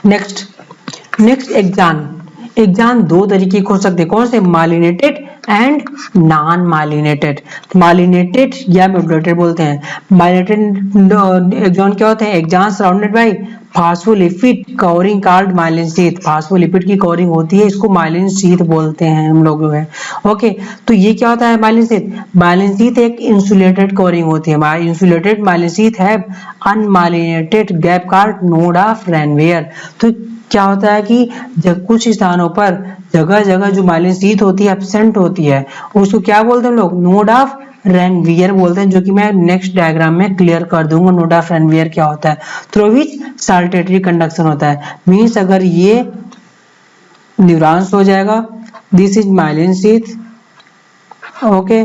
नेक्स्ट एक्सॉन दो तरीके के हो सकते हैं, कौन से, myelinated and non myelinated. Myelinated या मेडुलेटेड बोलते हैं। माइलिनेटेड एक्सॉन क्या होते हैं, axon surrounded by phospholipid covering called myelin sheath, phospholipid की कवरिंग होती है, इसको माइलिन शीथ बोलते हैं हम लोग हैं ओके। तो ये क्या होता है माइलिन शीथ, माइलिन शीथ एक इंसुलेटेड कवरिंग होती है, इंसुलेटेड माइलिन शीथ है unmyelinated gap called node of Ranvier. तो क्या होता है कि जब कुछ स्थानों पर जगह जगह जो माइलिन शीथ होती है एब्सेंट होती है, उसको क्या बोलते हैं लोग, नोड ऑफ रेनवियर बोलते हैं, जो कि मैं नेक्स्ट डायग्राम में क्लियर कर दूंगा नोड ऑफ रेनवियर क्या होता है। थ्रू विच साल्टेटरी कंडक्शन होता है, मीन्स अगर ये न्यूरॉन्स हो जाएगा, this is myelin sheath okay,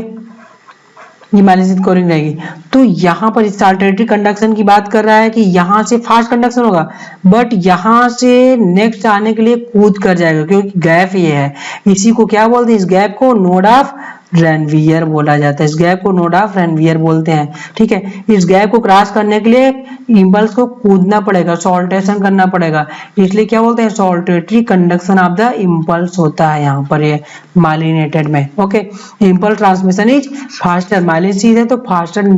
ये माइलिन कोरिंग रहेगी। तो यहाँ पर साल्टेटरी कंडक्शन की बात कर रहा है कि यहाँ से फास्ट कंडक्शन होगा, बट यहाँ से नेक्स्ट आने के लिए कूद कर जाएगा क्योंकि गैप ये है। इसी को क्या बोलते हैं, इस गैप को नोड ऑफ रेनवियर बोला जाता है। इस गैप को नोड ऑफ रेनवियर बोलते हैं। ठीक है, इस गैप को क्रॉस करने के लिए इंपल्स को कूदना पड़ेगा, सॉल्टेशन करना पड़ेगा, इसलिए क्या बोलते हैं, saltatory conduction of the impulse होता है यहाँ पर ये माइलिनेटेड में। Okay, impulse transmission is faster, myelin sheath है तो फास्टर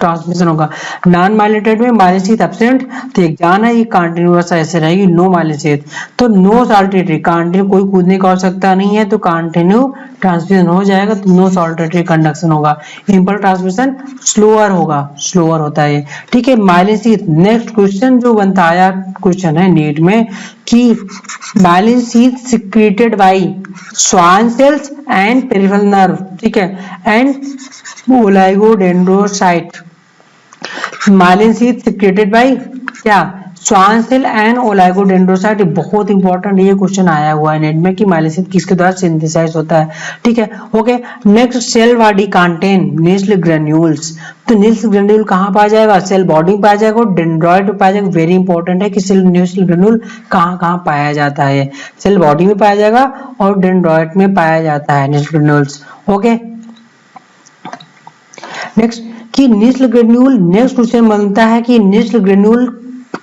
ट्रांसमिशन होगा। नॉन माइलिनेटेड में माइलिन शीथ एब्सेंट, तो एक जान है ये कंटिन्यूअस ऐसे रहेगी, नो माइलिन शीथ। तो नो सॉल्टेटरी, कंटिन्यू कोई कूदने की आवश्यकता नहीं है तो कंटिन्यू ट्रांसमिशन हो जाएगा, तो नो सॉल्टेटरी कंडक्शन होगा। इंपल्स ट्रांसमिशन स्लोअर होगा, स्लोअर होता है। ठीक है, माइलिन शीथ। नेक्स्ट क्वेश्चन जो बनता आया क्वेश्चन है नीट में कि myelin sheath secreted by Schwann cells and peripheral nerve, ठीक है, and oligodendrocyte. Myelin sheath secreted by क्या, स्वान सेल एंड ओलाइगोडेंड्रोसाइट। बहुत इंपॉर्टेंट ये क्वेश्चन आया हुआ है नेट में कि माइलिन शीथ किसके द्वारा सिंथेसाइज होता है। ठीक है, okay. Next, cell body contain Nissl granules. तो नील ग्रेन्यूल कहाँ पाया जाएगा, सेल बॉडी में पाया जाएगा और डेंड्रॉइड में पाया जाएगा। वेरी इंपॉर्टेंट है कि सेल नील ग्रेन्यूल कहाँ कहाँ पाया जाता है। सेल बॉडी में पाया जाएगा और डेंड्रॉइड में पाया जाता है नील ग्रेन्यूल्स। ओके, नेक्स्ट कि नील ग्रेन्यूल, नेक्स्ट क्वेश्चन बनता है कि नील ग्रेन्यूल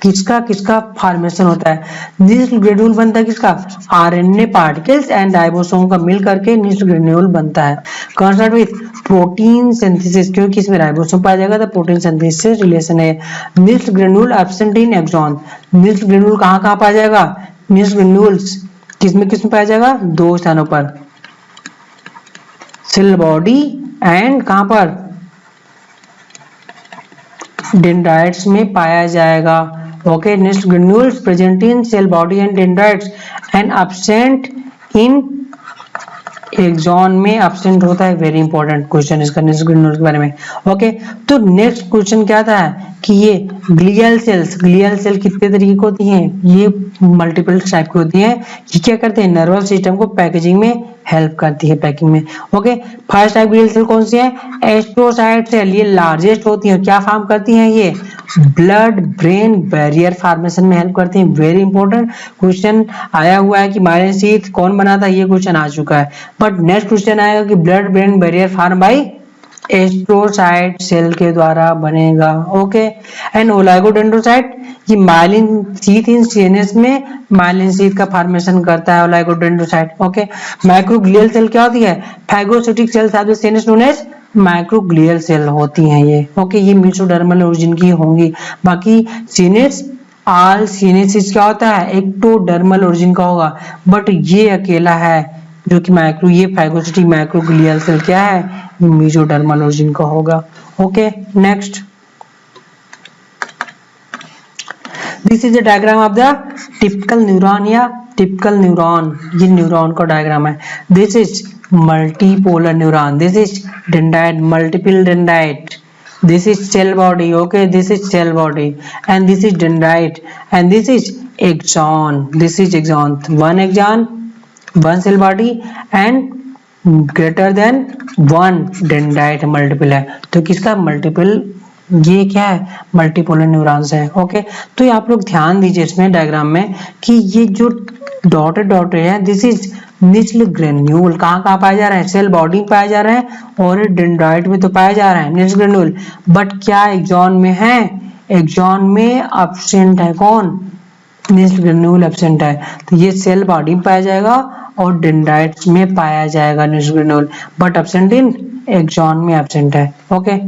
किसका किसका फॉर्मेशन होता है। नील ग्रेन्यूल बनता है किसका, आरएनए पार्टिकल्स एंड राइबोसोम का मिल करके नील ग्रेन्यूल बनता है। कंसर्न विद प्रोटीन सिंथेसिस, क्योंकि इसमें राइबोसोम पाया जाएगा तो प्रोटीन सिंथेसिस से रिलेशन है। Nissl granule absent in axon. Nissl granule कहाँ कहाँ पाया जाएगा, नील ग्रेन्यूल्स किसमें किसमें पाया जाएगा, दो स्थानों पर, सेल बॉडी एंड कहाँ पर, डेंड्राइट्स में पाया जाएगा। Okay, next granules present in cell body and dendrites and absent in axon में एब्सेंट होता है। वेरी इंपॉर्टेंट क्वेश्चन इसका नेक्स्ट ग्रेन्यूल्स के बारे में। ओके, तो नेक्स्ट क्वेश्चन क्या था कि ये ग्लियल सेल्स, ग्लियल सेल कितने तरीके की होती हैं, ये मल्टीपल टाइप की होती हैं। ये क्या करते हैं, नर्वस सिस्टम को पैकेजिंग में हेल्प करती है, पैकिंग में। Okay, first type glial cell कौन सी है, एस्ट्रोसाइट सेल। ये लार्जेस्ट होती है, क्या फॉर्म करती हैं, ये ब्लड ब्रेन बैरियर फॉर्मेशन में हेल्प करती हैं। वेरी इंपॉर्टेंट क्वेश्चन आया हुआ है कि माइलिन शीथ कौन बनाता है, ये क्वेश्चन आ चुका है। बट नेक्स्ट क्वेश्चन आएगा कि blood brain barrier form by astrocyte cell के द्वारा बनेगा। ओके, एंड ओलाइगोडेंड्रोसाइट, ये माइलिन शीथ इन सीएनएस में माइलिन शीथ का फॉर्मेशन करता है ओलाइगोडेंड्रोसाइट। ओके, माइक्रोग्लियल सेल क्या होती है, phagocytic cells of the CNS known as microglial cell होती हैं ये। ओके, ये मेसोडर्मल ओरिजिन की होंगी। बाकी सीएनएस, ऑल सीएनएस क्या होता है, एक्टोडर्मल ओरिजिन का होगा, बट ये अकेला है जो कि माइक्रो, ये फैगोसिटिक माइक्रोग्लियल सेल क्या है, ये मेसोडर्मल ओरिजिन का होगा। Okay, next, this is the diagram of the typical neuron या टिपिकल न्यूरॉन। ये न्यूरॉन का डायग्राम है। This is multipolar neuron, this is dendrite, multiple dendrite, this is cell body. Okay, this is cell body and this is dendrite and this is axon. This is axon, one axon, one cell body and greater than one dendrite, multiple है तो किसका multiple, ये क्या है, multipolar neurons है। Okay, तो ये आप लोग ध्यान दीजिए इसमें डायग्राम में कि ये जो डॉटेड डॉटेड है, दिस इज नील ग्रेन्यूल। कहाँ कहाँ पाया जा रहा है, सेल बॉडी में पाया जा रहा है और डेंड्राइट में तो पाया जा रहा है नील ग्रेन्यूल, बट क्या एक्सॉन में है, एक्सॉन में एब्सेंट है, कौन, नील ग्रेन्यूल एब्सेंट है। तो ये सेल बॉडी में पाया जाएगा और डेंड्राइट्स में पाया जाएगा Nissl granule, but absent in axon में एब्सेंट है। ओके,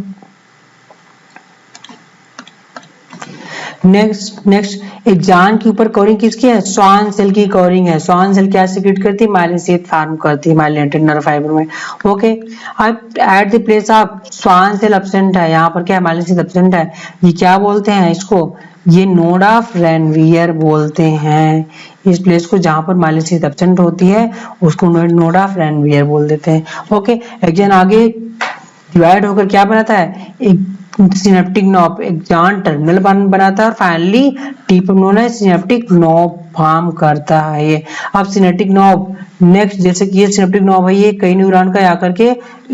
नेक्स्ट एक्सॉन के ऊपर कवरिंग किसकी है, स्वान सेल की कवरिंग है। स्वान सेल क्या सीक्रेट करती है, माइलिन शीथ फॉर्म करती है माइलिनेटेड नर्व फाइबर में। ओके, अब at the place of Schwann cell absent है, यहाँ पर क्या है, माइलिन शीथ एब्सेंट है। ये क्या बोलते हैं इसको, ये नोड ऑफ रेनवियर बोलते हैं। इस प्लेस को जहां पर माइलिन शीथ एब्सेंट होती है उसको नोड ऑफ रेनवियर बोल देते हैं। ओके, एक्सॉन आगे डिवाइड होकर क्या बनाता है, एक सिनेप्टिक नॉब एक्जान टर्मिनल बनाता है और फाइनली टिप नोन है सिनेप्टिक नॉब फॉर्म करता है ये। अब सिनेप्टिक नॉब नेक्स्ट, जैसे कि ये सिनेप्टिक नॉब है, ये कई न्यूरॉन का आकर के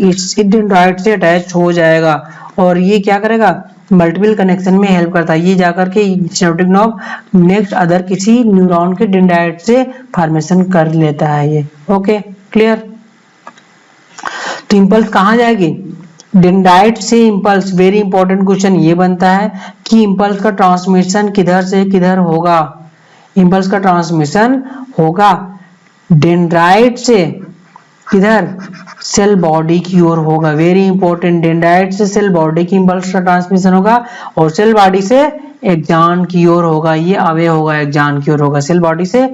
इस डेंड्राइट से अटैच हो जाएगा और ये क्या करेगा, मल्टीपल कनेक्शन में हेल्प करता है। ये जाकर के सिनेप्टिक नॉब नेक्स्ट अदर किसी न्यूरॉन के डेंड्राइट से फॉर्मेशन कर लेता है ये। Okay clear. तो इंपल्स कहाँ जाएगी, डेंड्राइट से इंपल्स। वेरी इंपॉर्टेंट क्वेश्चन ये बनता है कि इंपल्स का ट्रांसमिशन किधर से किधर होगा। इंपल्स का ट्रांसमिशन होगा डेंड्राइट से किधर, सेल बॉडी की ओर होगा। वेरी इंपॉर्टेंट, डेंड्राइट से सेल बॉडी की इंपल्स का ट्रांसमिशन होगा और सेल बॉडी से एक्जान की ओर होगा। ये अवे होगा, एक्जान की ओर होगा, सेल बॉडी से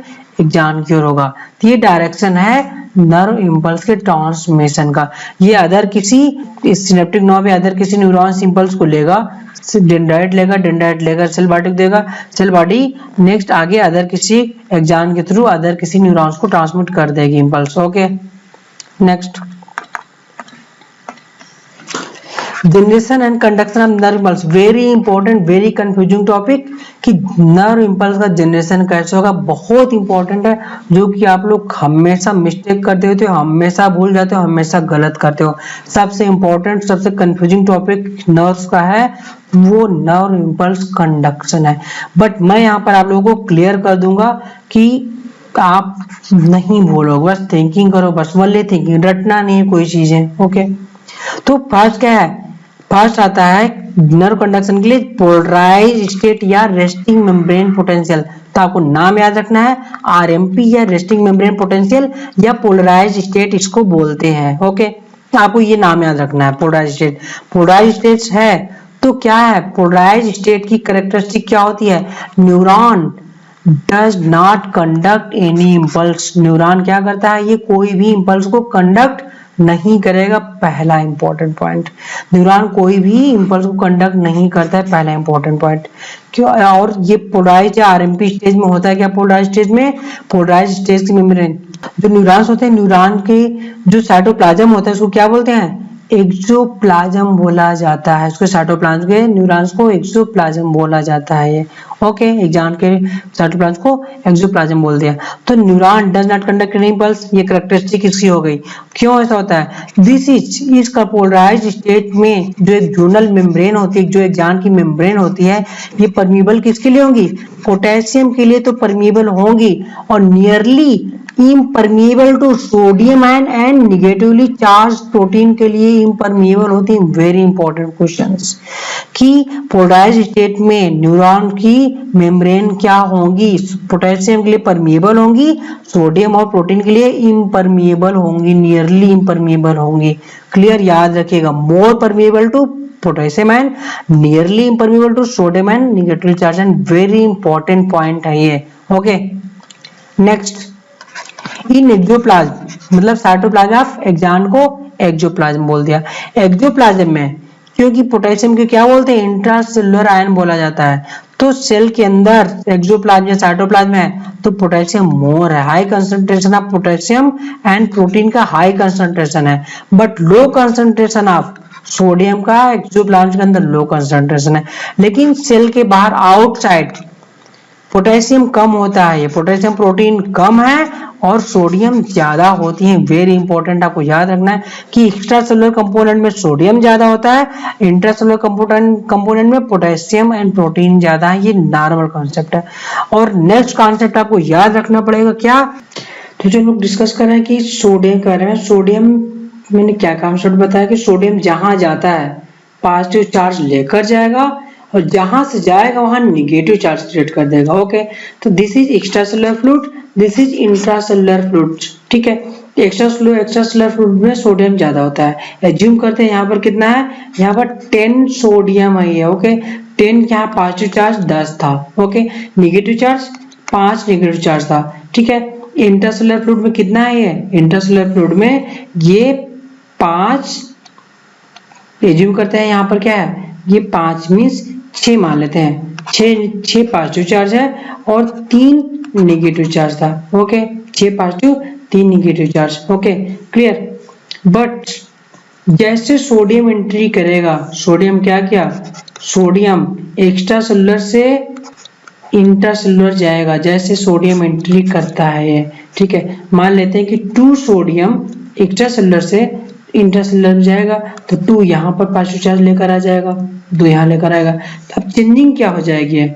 एक्जान की ओर होगा। तो ये डायरेक्शन है नर्व इंपल्स के ट्रांसमिशन का। ये अदर किसी सिनेप्टिक नॉब या अदर किसी न्यूरॉन्स इंपल्स को लेगा, डेंड्राइट लेगा, डेंड्राइट लेगा सेल बॉडी को देगा, सेल बॉडी नेक्स्ट आगे अदर किसी एक्जान के थ्रू अदर किसी न्यूरॉन्स को ट्रांसमिट कर देगी impulse. Okay next, generation and conduction of nerve impulse. Very important, very confusing topic कि नर्व इंपल्स का जनरेशन कैसे होगा, बहुत इंपॉर्टेंट है, जो कि आप लोग हमेशा मिस्टेक करते होते हो, हमेशा भूल जाते हो, हमेशा गलत करते हो। सबसे इंपॉर्टेंट, सबसे कंफ्यूजिंग टॉपिक नर्व्स का है वो नर्व इंपल्स कंडक्शन है। बट मैं यहाँ पर आप लोगों को क्लियर कर दूंगा कि आप नहीं भूलोगे, बस थिंकिंग करो, बस ओनली थिंकिंग, रटना नहीं है कोई चीजें। ओके तो फर्स्ट क्या है, फर्स्ट आता है नर्व कंडक्शन के लिए पोलराइज स्टेट या रेस्टिंग मेम्ब्रेन पोटेंशियल। तो आपको नाम याद रखना है, आरएमपी या रेस्टिंग मेम्ब्रेन पोटेंशियल या पोलराइज स्टेट इसको बोलते हैं। ओके तो आपको ये नाम याद रखना है, पोलराइज स्टेट। पोलराइज स्टेट है तो क्या है, पोलराइज स्टेट की कैरेक्टरिस्टिक क्या होती है, neuron does not conduct any impulse. Neuron क्या करता है, ये कोई भी इम्पल्स को कंडक्ट नहीं करेगा। पहला इंपॉर्टेंट पॉइंट, न्यूरॉन कोई भी इम्पल्स को कंडक्ट नहीं करता है, पहला इंपॉर्टेंट पॉइंट। क्यों, और ये पोलराइज या आरएमपी स्टेज में होता है क्या, पोलराइज स्टेज में, पोलराइज स्टेज की मेम्ब्रेन जो न्यूरॉन्स होते हैं, न्यूरॉन के जो साइटोप्लाज्म होता है उसको क्या बोलते हैं, एक्सोप्लाज्म बोला जाता है। उसके साइटोप्लाज्म के न्यूरॉन्स को एक्सोप्लाज्म बोला जाता है ये। ओके एग्जाम के साइटोप्लाज्म को एक्सोप्लाज्म बोल दिया। तो neuron does not conduct any impulse, ये कैरेक्टरिस्टिक इसकी हो गई। क्यों ऐसा होता है, दिस इज इसका पोलराइज स्टेट में जो एक जोनल मेम्ब्रेन होती है, जो एक्जान की मेम्ब्रेन होती है, ये परमीबल किसके लिए होंगी, पोटेशियम के लिए तो परमीबल होंगी और nearly impermeable to sodium ion and negatively charge protein के लिए इम्परमिएबल होती है। वेरी इंपॉर्टेंट क्वेश्चंस कि पोलराइज स्टेट में न्यूरॉन की मेम्ब्रेन क्या होंगी, पोटेशियम के लिए परमिएबल होंगी, सोडियम और प्रोटीन के लिए इम्परमिएबल होंगी, नियरली इम्परमिएबल होंगी। क्लियर, याद रखिएगा, more permeable to potassium and nearly impermeable to sodium and negatively charge and very important point है ये। ओके नेक्स्ट, इन एक्सोप्लाज्म मतलब साइटोप्लाज्म ऑफ एक्जान को एक्सोप्लाज्म बोल दिया। एक्सोप्लाज्म में क्योंकि पोटेशियम के क्या बोलते हैं, इंट्रासेलुलर आयन बोला जाता है, तो सेल के अंदर एक्सोप्लाज्म या साइटोप्लाज्म है तो पोटेशियम मोर है, high concentration of potassium and protein का हाई कंसंट्रेशन है, but low concentration of sodium का एक्सोप्लाज्म के अंदर लो कंसंट्रेशन है। लेकिन सेल के बाहर आउटसाइड पोटेशियम कम होता है, ये पोटेशियम प्रोटीन कम है और सोडियम ज्यादा होती है। वेरी इंपॉर्टेंट, आपको याद रखना है कि एक्स्ट्रा सेलुलर कंपोनेंट में सोडियम ज्यादा होता है, इंट्रासेलुलर कंपोनेंट में पोटेशियम एंड प्रोटीन ज्यादा है। ये नॉर्मल कॉन्सेप्ट है। और नेक्स्ट कॉन्सेप्ट आपको याद रखना पड़ेगा क्या, तो जो लोग डिस्कस कर रहे हैं कि सोडियम कर रहे हैं, सोडियम मैंने क्या कॉन्सेप्ट बताया कि सोडियम जहां जाता है पॉजिटिव चार्ज लेकर जाएगा और जहां से जाएगा वहां निगेटिव चार्ज क्रिएट कर देगा। ओके तो this is extracellular fluid, this is intracellular fluid. ठीक है, एक्स्ट्रासेलुलर फ्लूइड में सोडियम ज्यादा होता है। एज्यूम करते हैं यहाँ पर कितना है, यहाँ पर 10 सोडियम है। ओके 10 यहाँ पॉजिटिव चार्ज 10 था, okay negative charge 5 negative charge था। ठीक है, इंट्रासेलुलर फ्लूइड में कितना है, ये इंट्रासेलुलर फ्लूइड में ये 5, एज्यूम करते हैं यहाँ पर क्या है, ये 5 मीन्स 6 मान लेते हैं, 6 पॉजिटिव चार्ज है और 3 नेगेटिव चार्ज था। Okay 6 positive 3 negative charge. Okay clear, but जैसे सोडियम एंट्री करेगा, सोडियम क्या किया, सोडियम एक्स्ट्रा सेलुलर से इंट्रासेलुलर जाएगा, जैसे सोडियम एंट्री करता है ये, ठीक है। मान लेते हैं कि 2 सोडियम एक्स्ट्रा सेलुलर से इंट्रासेलुलर जाएगा, तो 2 यहाँ पर पॉजिटिव चार्ज लेकर आ जाएगा, 2 यहाँ लेकर आएगा। अब चेंजिंग क्या हो जाएगी,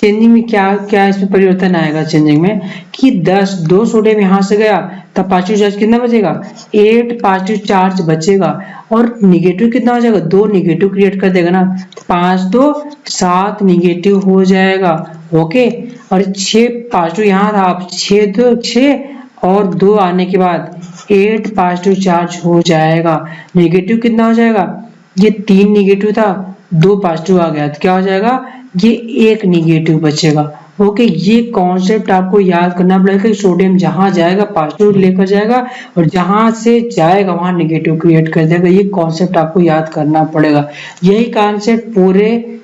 चेंजिंग में क्या क्या इसमें परिवर्तन आएगा चेंजिंग में कि 2 सोडियम यहाँ से गया, तब पॉजिटिव चार्ज कितना बचेगा, 8 पॉजिटिव चार्ज बचेगा, और निगेटिव कितना हो जाएगा, 2 निगेटिव क्रिएट कर देगा ना, 5 2 7 निगेटिव हो जाएगा, ओके। और 6 पॉजिटिव यहाँ था, अब 6 2 6 और 2 आने के बाद 8 पॉजिटिव चार्ज हो जाएगा। नेगेटिव कितना हो जाएगा, ये 3 निगेटिव था, 2 पॉजिटिव आ गया, तो क्या हो जाएगा, ये 1 निगेटिव बचेगा, ओके। ये कॉन्सेप्ट आपको याद करना पड़ेगा कि सोडियम जहां जाएगा पॉजिटिव लेकर जाएगा, और जहां से जाएगा वहां निगेटिव क्रिएट कर देगा। ये कॉन्सेप्ट आपको याद करना पड़ेगा। यही कॉन्सेप्ट पूरे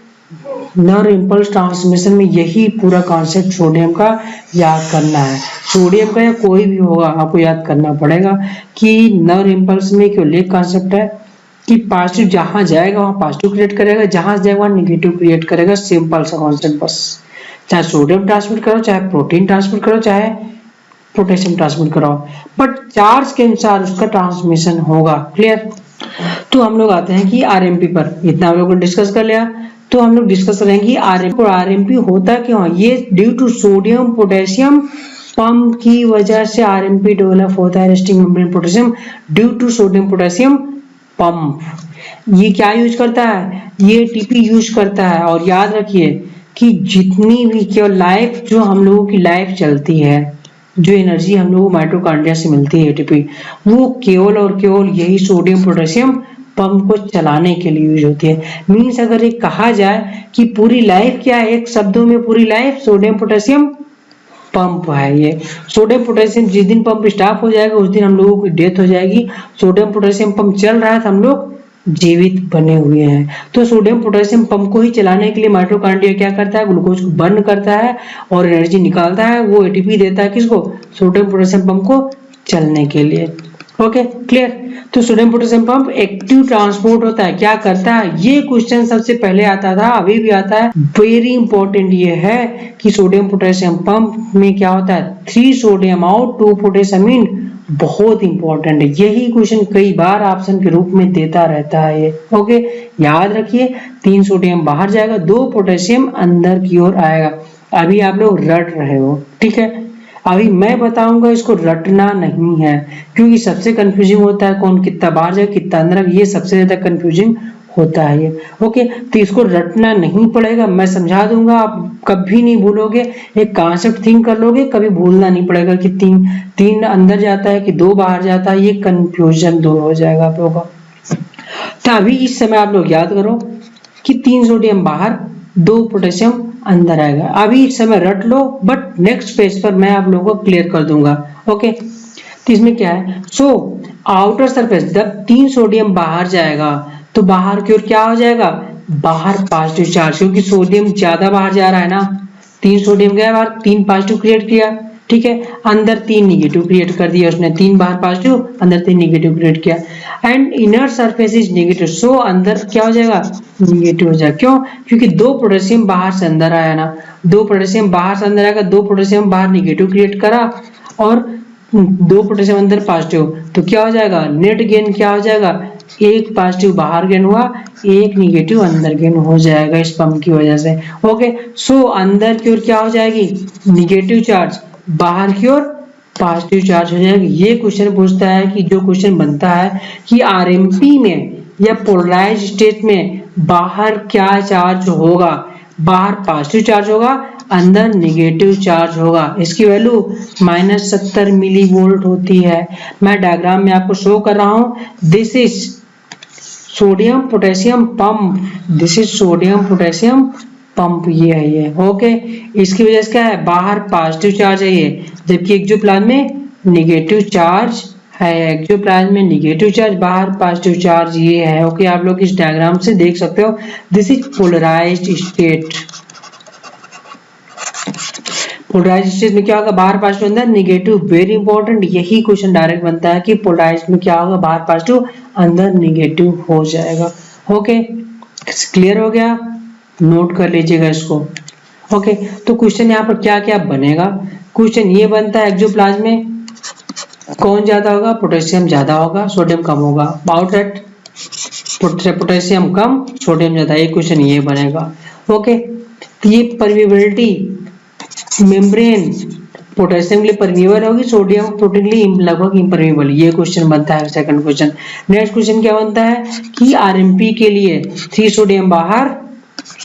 नर्व इम्पल्स ट्रांसमिशन में, यही पूरा कॉन्सेप्ट सोडियम का याद करना है। सोडियम का या कोई भी होगा आपको याद करना पड़ेगा कि नर्व इम्पल्स में केवल एक कॉन्सेप्ट है कि पॉजिटिव जहां जाएगा वहां पॉजिटिव क्रिएट करेगा, जहां जाएगा वहां निगेटिव क्रिएट करेगा। सिंपल सा कॉन्सेप्ट बस। चाहे सोडियम ट्रांसमिट करो, चाहे प्रोटीन ट्रांसमिट करो, चाहे पोटेशियम ट्रांसमिट करो, बट चार्ज के अनुसार उसका ट्रांसमिशन होगा। क्लियर। तो हम लोग आते हैं कि आरएमपी पर। इतना हम लोग ने डिस्कस कर लिया, तो हम लोग डिस्कस करेंगे आरएमपी होता क्यों। ये due to sodium potassium pump की वजह से आरएमपी डेवलप होता है, resting membrane potassium, due to sodium potassium pump. ये क्या यूज करता है, ये एटीपी यूज करता है। और याद रखिए कि जितनी भी केवल लाइफ, जो हम लोगों की लाइफ चलती है, जो एनर्जी हम लोगों को माइटोकॉन्ड्रिया से मिलती है एटीपी, वो केवल और केवल यही सोडियम पोटेशियम पंप को चलाने के लिए यूज होती है। मीन्स अगर ये कहा जाए कि पूरी लाइफ क्या है, एक शब्दों में पूरी लाइफ सोडियम पोटेशियम पंप है। ये सोडियम पोटेशियम जिस दिन पंप स्टॉप हो जाएगा उस दिन हम लोगों की डेथ हो जाएगी। सोडियम पोटेशियम पंप चल रहा है तो हम लोग जीवित बने हुए हैं। तो सोडियम पोटेशियम पंप को ही चलाने के लिए माइटोकॉन्ड्रिया क्या करता है, ग्लूकोज को बर्न करता है और एनर्जी निकालता है, वो एटीपी देता है किसको, सोडियम पोटेशियम पंप को चलने के लिए। Okay clear. तो sodium potassium pump active transport होता है, क्या करता है, ये क्वेश्चन सबसे पहले आता था, अभी भी आता है। वेरी इंपॉर्टेंट ये है कि सोडियम पोटेशियम पंप में क्या होता है, 3 सोडियम आउट 2 पोटेशियम इन, बहुत इंपॉर्टेंट है। यही क्वेश्चन कई बार ऑप्शन के रूप में देता रहता है ये। ओके याद रखिए, 3 सोडियम बाहर जाएगा, 2 पोटेशियम अंदर की ओर आएगा। अभी आप लोग रट रहे हो, ठीक है। अभी मैं बताऊंगा, इसको रटना नहीं है, क्योंकि सबसे कंफ्यूजिंग होता है कौन कितना बाहर जाए कितना अंदर, ये सबसे ज्यादा कंफ्यूजिंग होता है ये। ओके तो इसको रटना नहीं पड़ेगा, मैं समझा दूंगा, आप कभी नहीं भूलोगे। एक कॉन्सेप्ट थिंक कर लोगे, कभी भूलना नहीं पड़ेगा कि 3 अंदर जाता है कि 2 बाहर जाता है, ये कंफ्यूजन दूर हो जाएगा आप लोगों का। तो अभी इस समय आप लोग याद करो कि 3 सोडियम बाहर 2 पोटेशियम अंदर आएगा। अभी इस समय रट लो, बट नेक्स्ट पेज पर मैं आप लोगों को क्लियर कर दूंगा। ओके तो इसमें क्या है, सो आउटर सरफेस, जब 3 सोडियम बाहर जाएगा तो बाहर की ओर क्या हो जाएगा, बाहर पॉजिटिव चार्ज, क्योंकि सोडियम ज्यादा बाहर जा रहा है ना, 3 सोडियम गया बाहर, 3 पॉजिटिव क्रिएट किया, ठीक है। अंदर 3 निगेटिव क्रिएट कर दिया उसने, 3 बाहर पॉजिटिव, अंदर 3 निगेटिव क्रिएट किया। And inner surface is negative, so अंदर क्या हो जाएगा, निगेटिव हो जाएगा। क्यों, क्योंकि 2 पोटेशियम बाहर से अंदर आया ना, 2 पोटेशियम बाहर से अंदर आएगा, 2 पोटेशियम बाहर निगेटिव क्रिएट करा और 2 पोटेशियम अंदर पॉजिटिव, तो क्या हो जाएगा, नेट गेन क्या हो जाएगा, 1 पॉजिटिव बाहर गेन हुआ, 1 निगेटिव अंदर गेन हो जाएगा इस पंप की वजह से। ओके सो अंदर की ओर क्या हो जाएगी, निगेटिव चार्ज, बाहर की ओर पॉजिटिव चार्ज हो जाएगी। ये क्वेश्चन पूछता है कि जो क्वेश्चन बनता है कि आरएमपी में या पोलराइज स्टेट में बाहर क्या चार्ज होगा, बाहर पॉजिटिव चार्ज होगा, अंदर नेगेटिव चार्ज होगा। इसकी वैल्यू -70 मिली वोल्ट होती है। मैं डायग्राम में आपको शो कर रहा हूं, this is sodium potassium pump, this is sodium potassium pump, ये है ये। ओके इसकी वजह से क्या है, बाहर पॉजिटिव चार्ज है ये, जबकि एक्सोप्लाज्म में नेगेटिव चार्ज है, एक्सोप्लाज्म में नेगेटिव चार्ज, बाहर पॉजिटिव चार्ज ये है। ओके आप लोग इस डायग्राम से देख सकते हो, this is polarised state. Polarised state में क्या होगा, बाहर पॉजिटिव अंदर नेगेटिव। वेरी इंपॉर्टेंट, यही क्वेश्चन डायरेक्ट बनता है कि पोलराइज्ड में क्या होगा, बाहर पॉजिटिव अंदर निगेटिव हो जाएगा। ओके, क्लियर हो गया? नोट कर लीजिएगा इसको। ओके, तो क्वेश्चन यहाँ पर क्या क्या बनेगा? क्वेश्चन ये बनता है एक्सोप्लाज्म में कौन ज्यादा होगा? पोटेशियम ज्यादा होगा, सोडियम कम होगा। About that, potassium come, sodium ज्यादा, एक क्वेश्चन ये बनेगा। ओके, तो ये परमिएबिलिटी मेम्ब्रेन पोटेशियम के लिए परमिएबल होगी, सोडियम प्रोटीन के लिए लगभग इम्परमिएबल। ये क्वेश्चन बनता है सेकंड क्वेश्चन। नेक्स्ट क्वेश्चन क्या बनता है कि आरएमपी के लिए 3 सोडियम बाहर,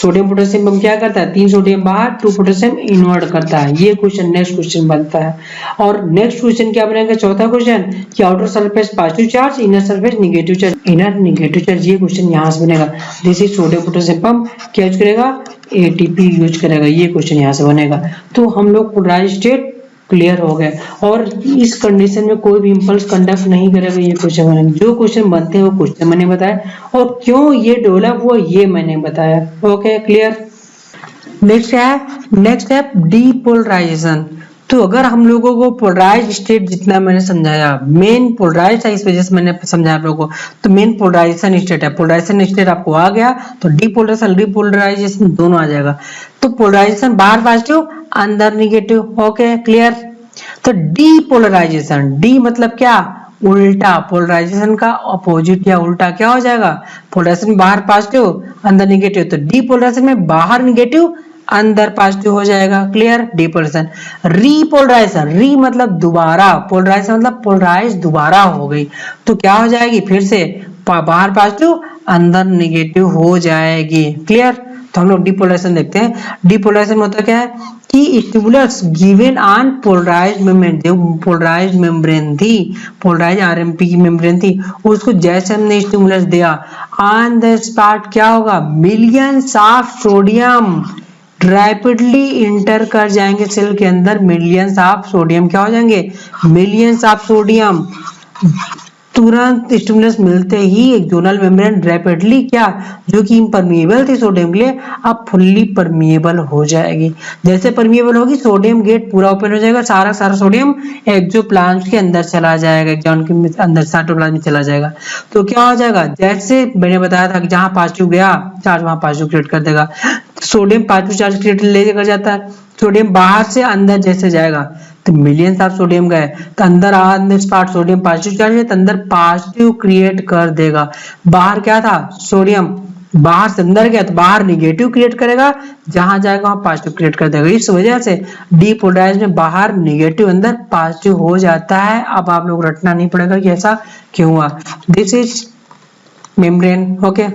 सोडियम पोटेशियम हम क्या करता है 3 सोडियम बाहर 2 पोटेशियम इनवर्ट करता है। ये क्वेश्चन नेक्स्ट क्वेश्चन बनता है। और नेक्स्ट क्वेश्चन क्या बनेगा? चौथा क्वेश्चन कि outer surface positive charge, inner surface negative charge, inner negative charge. ये क्वेश्चन यहाँ से बनेगा। This is sodium potassium pump क्या यूज करेगा? एटीपी यूज करेगा। ये क्वेश्चन यहाँ से बनेगा। तो हम लोग पोलराइज्ड स्टेट क्लियर हो गए और इस कंडीशन में कोई भी इंपल्स कंडक्ट नहीं करेगा। ये क्वेश्चन मैंने जो क्वेश्चन बनते हैं वो क्वेश्चन मैंने बताया और क्यों ये डेवलप हुआ ये मैंने बताया। Okay, clear? नेक्स्ट है, नेक्स्ट है डीपोलराइजेशन। तो अगर हम लोगों को पोलराइज स्टेट जितना मैंने समझाया, मेन पोलराइज है इस वजह से मैंने समझाया आप लोगों को, तो मेन पोलराइजेशन स्टेट है। पोलराइजेशन स्टेट आपको आ गया तो डीपोलराइजेशन रिपोलराइजेशन दोनों आ जाएगा। तो पोलराइजेशन बाहर पॉजिटिव अंदर निगेटिव। Okay, clear? तो डीपोलराइजेशन, डी मतलब क्या? उल्टा। पोलराइजेशन का अपोजिट या उल्टा क्या हो जाएगा? पोलराइजेशन बाहर पॉजिटिव अंदर निगेटिव, तो डीपोलराइजेशन में बाहर निगेटिव अंदर पॉजिटिव हो जाएगा। क्लियर? डीपोलराइजेशन। रीपोलराइजेशन, री मतलब दोबारा, पोलराइजेशन मतलब पोलराइज दोबारा हो गई, तो क्या हो जाएगी? फिर से बाहर पॉजिटिव अंदर निगेटिव हो जाएगी। क्लियर? तो हम लोग डीपोलराइजेशन देखते हैं। डीपोलराइजेशन मतलब क्या है कि stimulus given on polarised membrane, जो पोलराइज्ड मेम्ब्रेन थी, पोलराइज्ड आरएमपी की मेम्ब्रेन थी, उसको जैसे हमने स्टिमुलस दिया ऑन द स्पॉट क्या होगा? Millions of sodium rapidly inter कर जाएंगे सेल के अंदर। मिलियंस ऑफ सोडियम क्या हो जाएंगे? मिलियंस ऑफ सोडियम तुरंत स्टिमुलस मिलते ही एक्सोनल मेम्ब्रेन रैपिडली क्या, जो कि इम्परमिएबल थी सोडियम के लिए, अब फुल्ली परमिएबल हो जाएगी। जैसे परमिएबल होगी सोडियम गेट पूरा ओपन हो जाएगा, सारा सोडियम एक्सोप्लाज्म के अंदर चला जाएगा, एक्सोन के अंदर साइटोप्लाज्म में चला जाएगा। तो क्या हो जाएगा? जैसे मैंने बताया था कि जहां पॉजिटिव गया चार्ज वहां पॉजिटिव क्रिएट कर देगा। सोडियम पॉजिटिव चार्ज क्रिएट लेकर जाता है। सोडियम बाहर से अंदर जैसे जाएगा तो मिलियंस ऑफ सोडियम गए तो अंदर स्पॉट सोडियम पॉजिटिव चार्ज है तो अंदर पॉजिटिव क्रिएट कर देगा। बाहर क्या था? सोडियम बाहर से अंदर गया तो बाहर निगेटिव क्रिएट करेगा, जहां जाएगा वहां पॉजिटिव क्रिएट कर देगा। इस वजह से डीपोलराइज में बाहर निगेटिव अंदर पॉजिटिव हो जाता है। अब आप लोग रटना नहीं पड़ेगा कि ऐसा क्यों हुआ। This is membrane. ओके,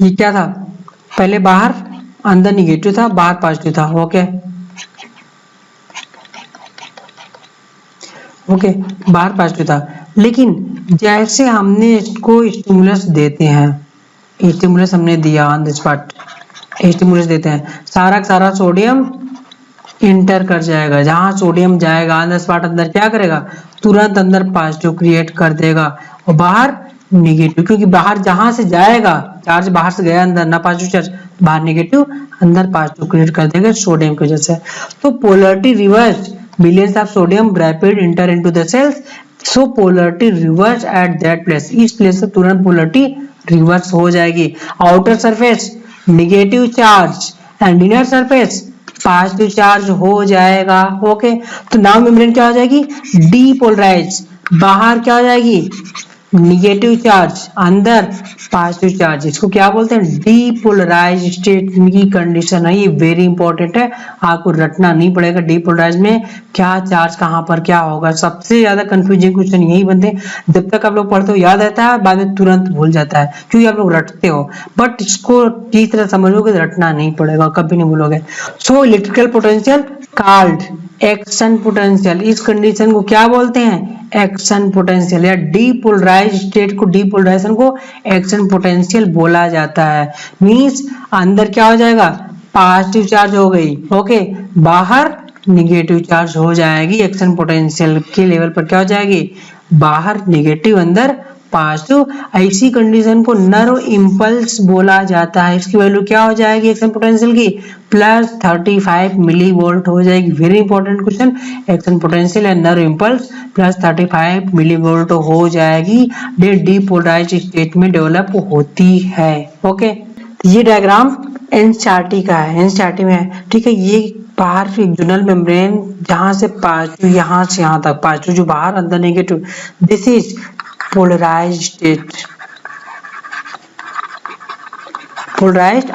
ये क्या था? पहले बाहर अंदर निगेटिव था, बाहर पॉजिटिव था। ओके ओके, बाहर पॉजिटिव था, लेकिन जैसे हमने इसको स्टिमुलस देते हैं, स्टिमुलस हमने दिया ऑन द स्पॉट, स्टिमुलस देते हैं, सारा का सारा सोडियम इंटर कर जाएगा। जहां सोडियम जाएगा ऑन द स्पॉट अंदर क्या करेगा? तुरंत अंदर पॉजिटिव क्रिएट कर देगा और बाहर निगेटिव, क्योंकि बाहर जहां से जाएगा चार्ज बाहर से गया अंदर ना पॉजिटिव चार्ज, बाहर निगेटिव अंदर पॉजिटिव क्रिएट कर देगा सोडियम की वजह से। तो polarity reverse, millions of sodium rapid enter into the cells, so polarity reverse at that place, इस प्लेस से तुरंत पोलैरिटी रिवर्स हो जाएगी। Outer surface negative charge and inner surface positive charge हो जाएगा। ओके, तो नाउ मेम्ब्रेन क्या हो जाएगी? डीपोलराइज, बाहर क्या हो जाएगी? निगेटिव चार्ज, अंदर पॉजिटिव चार्ज। इसको क्या बोलते हैं? डीपोलराइज स्टेट की कंडीशन है। ये वेरी इंपॉर्टेंट है, आपको रटना नहीं पड़ेगा डीपोलराइज में क्या चार्ज कहां पर क्या होगा। सबसे ज्यादा कंफ्यूजिंग क्वेश्चन यही बनते हैं, जब तक आप लोग पढ़ते हो याद रहता है, बाद में तुरंत भूल जाता है क्योंकि आप लोग रटते हो, बट इसको ठीक तरह समझोगे तो रटना नहीं पड़ेगा, कभी नहीं भूलोगे। So electrical potential called action potential, इस कंडीशन को क्या बोलते हैं? एक्शन पोटेंशियल, या डीपोलराइज स्टेट को, डीपोलराइजेशन को एक्शन पोटेंशियल बोला जाता है। मींस अंदर क्या हो जाएगा? पॉजिटिव चार्ज हो गई, ओके, बाहर निगेटिव चार्ज हो जाएगी। एक्शन पोटेंशियल के लेवल पर क्या हो जाएगी? बाहर निगेटिव अंदर पॉजिटिव। ऐसी कंडीशन को नर्व इंपल्स बोला जाता है। इसकी वैल्यू क्या हो जाएगी एक्शन पोटेंशियल की, प्लस 35 मिली वोल्ट हो जाएगी। Very important question, action potential and nerve impulse plus 35 millivolt हो जाएगी। ये डीपोलराइज स्टेट में डेवलप होती है। ओके, ये डायग्राम एनसीईआरटी का है, एनसीईआरटी में है, ठीक है। ये बाहर एक्सटर्नल मेम्ब्रेन जहां से पॉजिटिव यहाँ से यहाँ तक पॉजिटिव जो बाहर, अंदर negative, this is polarised state, polarised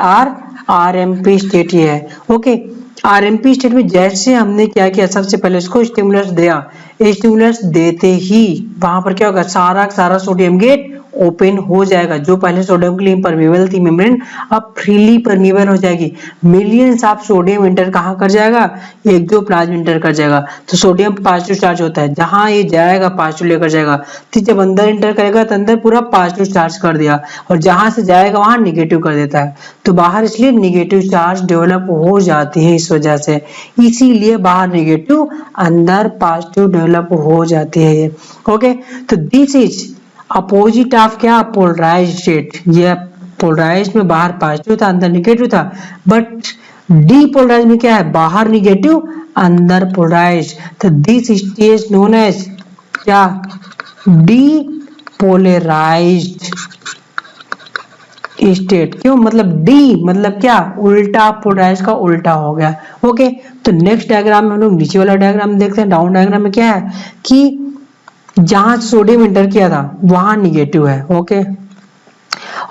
RMP state ये है। ओके, आरएमपी स्टेट में जैसे हमने क्या किया, सबसे पहले इसको स्टिमुलस दिया, स्टिमुलस देते ही वहां पर क्या होगा, सारा सोडियम गेट ओपन हो जाएगा। जो पहले सोडियम के लिए परमेबल थी मेम्ब्रेन, अब फ्रीली परमेबल हो जाएगी। मिलियंस ऑफ सोडियम इंटर कहाँ कर जाएगा, एक्सोप्लाज्म इंटर कर जाएगा। तो सोडियम पॉजिटिव चार्ज होता है, जहां ये जाएगा पॉजिटिव लेकर जाएगा। तो जब अंदर इंटर करेगा तो अंदर पूरा पॉजिटिव चार्ज कर दिया, और जहां से जाएगा वहां निगेटिव कर देता है। तो बाहर इसलिए निगेटिव चार्ज डेवलप हो जाती है इस वजह से, इसीलिए बाहर निगेटिव अंदर पॉजिटिव डेवलप हो जाती है ये। ओके, तो दिस इज अपोजिट ऑफ क्या, पोलराइज्ड स्टेट। ये पोलराइज्ड में बाहर पॉजिटिव था, अंदर निगेटिव था। बट डीपोलराइज्ड में क्या है, बाहर निगेटिव अंदर पोलराइज्ड। तो दिस स्टेज नोन एज क्या, डीपोलराइज्ड स्टेट। क्यों, मतलब डी मतलब क्या, उल्टा, पोलराइज का उल्टा हो गया। ओके, तो नेक्स्ट डायग्राम में हम लोग नीचे वाला डायग्राम देखते हैं। डाउन डायग्राम में क्या है कि जहां सोडियम इंटर किया था वहां निगेटिव है, ओके,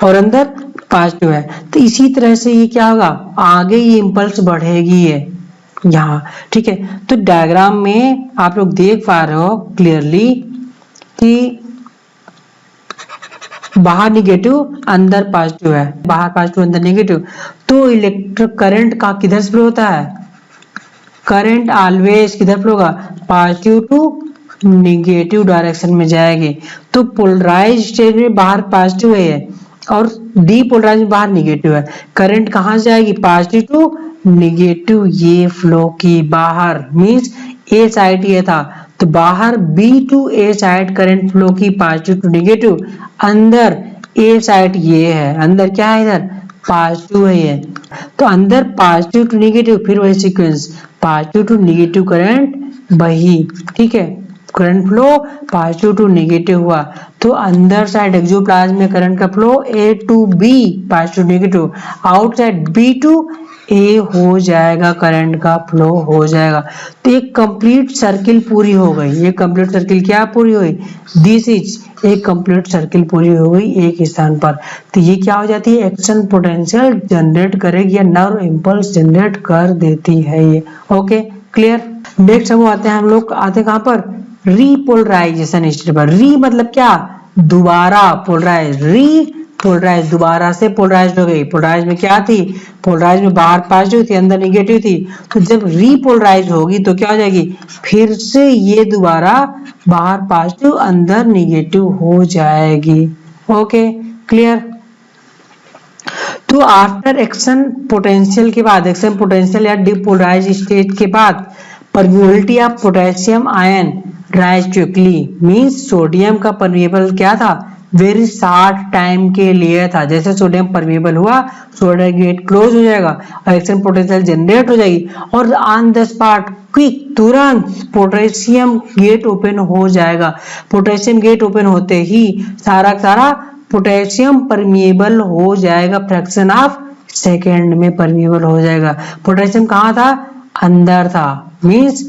और अंदर पॉजिटिव है। तो इसी तरह से ये क्या होगा, आगे ये इंपल्स बढ़ेगी ये यहाँ, ठीक है। तो डायग्राम में आप लोग देख पा रहे हो क्लियरली कि बाहर निगेटिव अंदर पॉजिटिव है, बाहर पॉजिटिव अंदर निगेटिव। तो इलेक्ट्रिक करंट का किधर से फ्लो होता है, करंट ऑलवेज किधर फ्लो होगा, पॉजिटिव टू निगेटिव डायरेक्शन में जाएगी। तो पोलराइज स्टेट में बाहर पॉजिटिव है और डीपोलराइज में बाहर निगेटिव है। करंट कहां से जाएगी, पॉजिटिव टू निगेटिव ये फ्लो की बाहर, मींस ए साइड ये था, तो बाहर B to A side current flow की पॉजिटिव टू निगेटिव। अंदर ए साइड ये है, अंदर क्या है, इधर पॉजिटिव है ये। तो अंदर पॉजिटिव टू निगेटिव, फिर वही sequence, positive to negative current वही, ठीक है। Current flow positive to negative हुआ, तो अंदर साइड एक्सोप्लाज्म में करंट का flow A to B positive negative, outside B to A हो जाएगा, करंट का फ्लो हो जाएगा। तो एक कंप्लीट सर्किल पूरी हो गई। ये कंप्लीट सर्किल क्या पूरी हुई, दिस इज एक कंप्लीट सर्किल पूरी हो गई एक स्थान पर। तो ये क्या हो जाती है, एक्शन पोटेंशियल जनरेट करेगी या नर्व इंपल्स जनरेट कर देती है ये। Okay, clear. नेक्स्ट हम आते हैं, हम लोग आते कहां पर, रीपोलराइजेशन स्टेट पर। री मतलब क्या, दोबारा पोलराइज, री पोलराइज दोबारा से पोलराइज हो गई। पोलराइज में क्या थी, पोलराइज में बाहर पॉजिटिव थी अंदर निगेटिव थी। तो जब रीपोलराइज होगी तो क्या हो जाएगी, फिर से ये दोबारा बाहर पॉजिटिव अंदर निगेटिव हो जाएगी। Okay, clear. तो आफ्टर एक्शन पोटेंशियल के बाद, एक्शन पोटेंशियल या डीपोलराइज स्टेट के बाद permeability of potassium ion rise quickly, means sodium का परमिएबल क्या था, वेरी शॉर्ट टाइम के लिए था। जैसे सोडियम परमिएबल हुआ, सोडियम गेट क्लोज हो जाएगा और एक्शन पोटेंशियल जनरेट हो जाएगी, और ऑन द स्पॉट क्विक तुरंत पोटेशियम गेट ओपन हो जाएगा। पोटेशियम गेट ओपन होते ही सारा पोटेशियम परमिएबल हो जाएगा, फ्रैक्शन ऑफ सेकेंड में परमिएबल हो जाएगा। पोटेशियम कहाँ था, अंदर था, मींस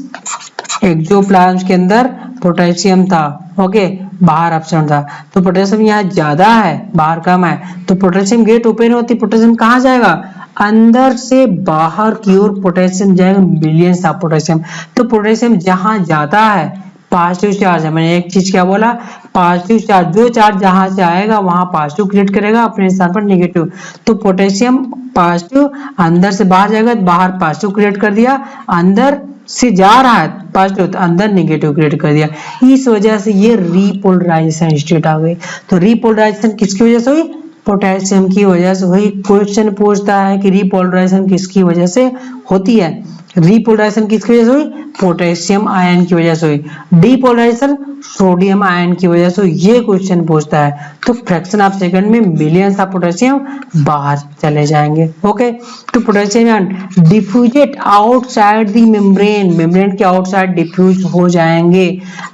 एक्सोप्लाज्म के अंदर पोटेशियम था, ओके, बाहर एब्सेंट था। तो पोटेशियम यहाँ ज्यादा है, बाहर कम है, तो पोटेशियम गेट ओपन होती, पोटेशियम कहाँ जाएगा, अंदर से बाहर की ओर पोटेशियम जाएगा, मिलियंस ऑफ पोटेशियम। तो पोटेशियम जहां जाता है पॉजिटिव चार्ज है, मैंने एक चीज क्या बोला, पॉजिटिव चार्ज, जो चार्ज जहां से आएगा वहां पॉजिटिव क्रिएट करेगा, अपने स्थान पर निगेटिव। तो पोटेशियम पॉजिटिव अंदर से बाहर जाएगा, बाहर पॉजिटिव क्रिएट कर दिया, अंदर से जा रहा है पॉजिटिव तो अंदर नेगेटिव क्रिएट कर दिया। इस वजह से ये रीपोलराइजेशन स्टेट आ गई। तो रीपोलराइजेशन किसकी वजह से हुई, पोटेशियम की वजह से हुई। क्वेश्चन पूछता है कि रीपोलराइजेशन किसकी वजह से होती है, रीपोलराइजेशन किसकी वजह से हुई, पोटेशियम आयन की वजह से हुई। डीपोलराइजेशन सोडियम आयन की वजह से ये क्वेश्चन पूछता है, तो फ्रैक्शन ऑफ सेकंड में मिलियंस ऑफ पोटेशियम बाहर चले जाएंगे। ओके, तो potassium ion diffused outside the membrane, membrane के आउटसाइड डिफ्यूज हो जाएंगे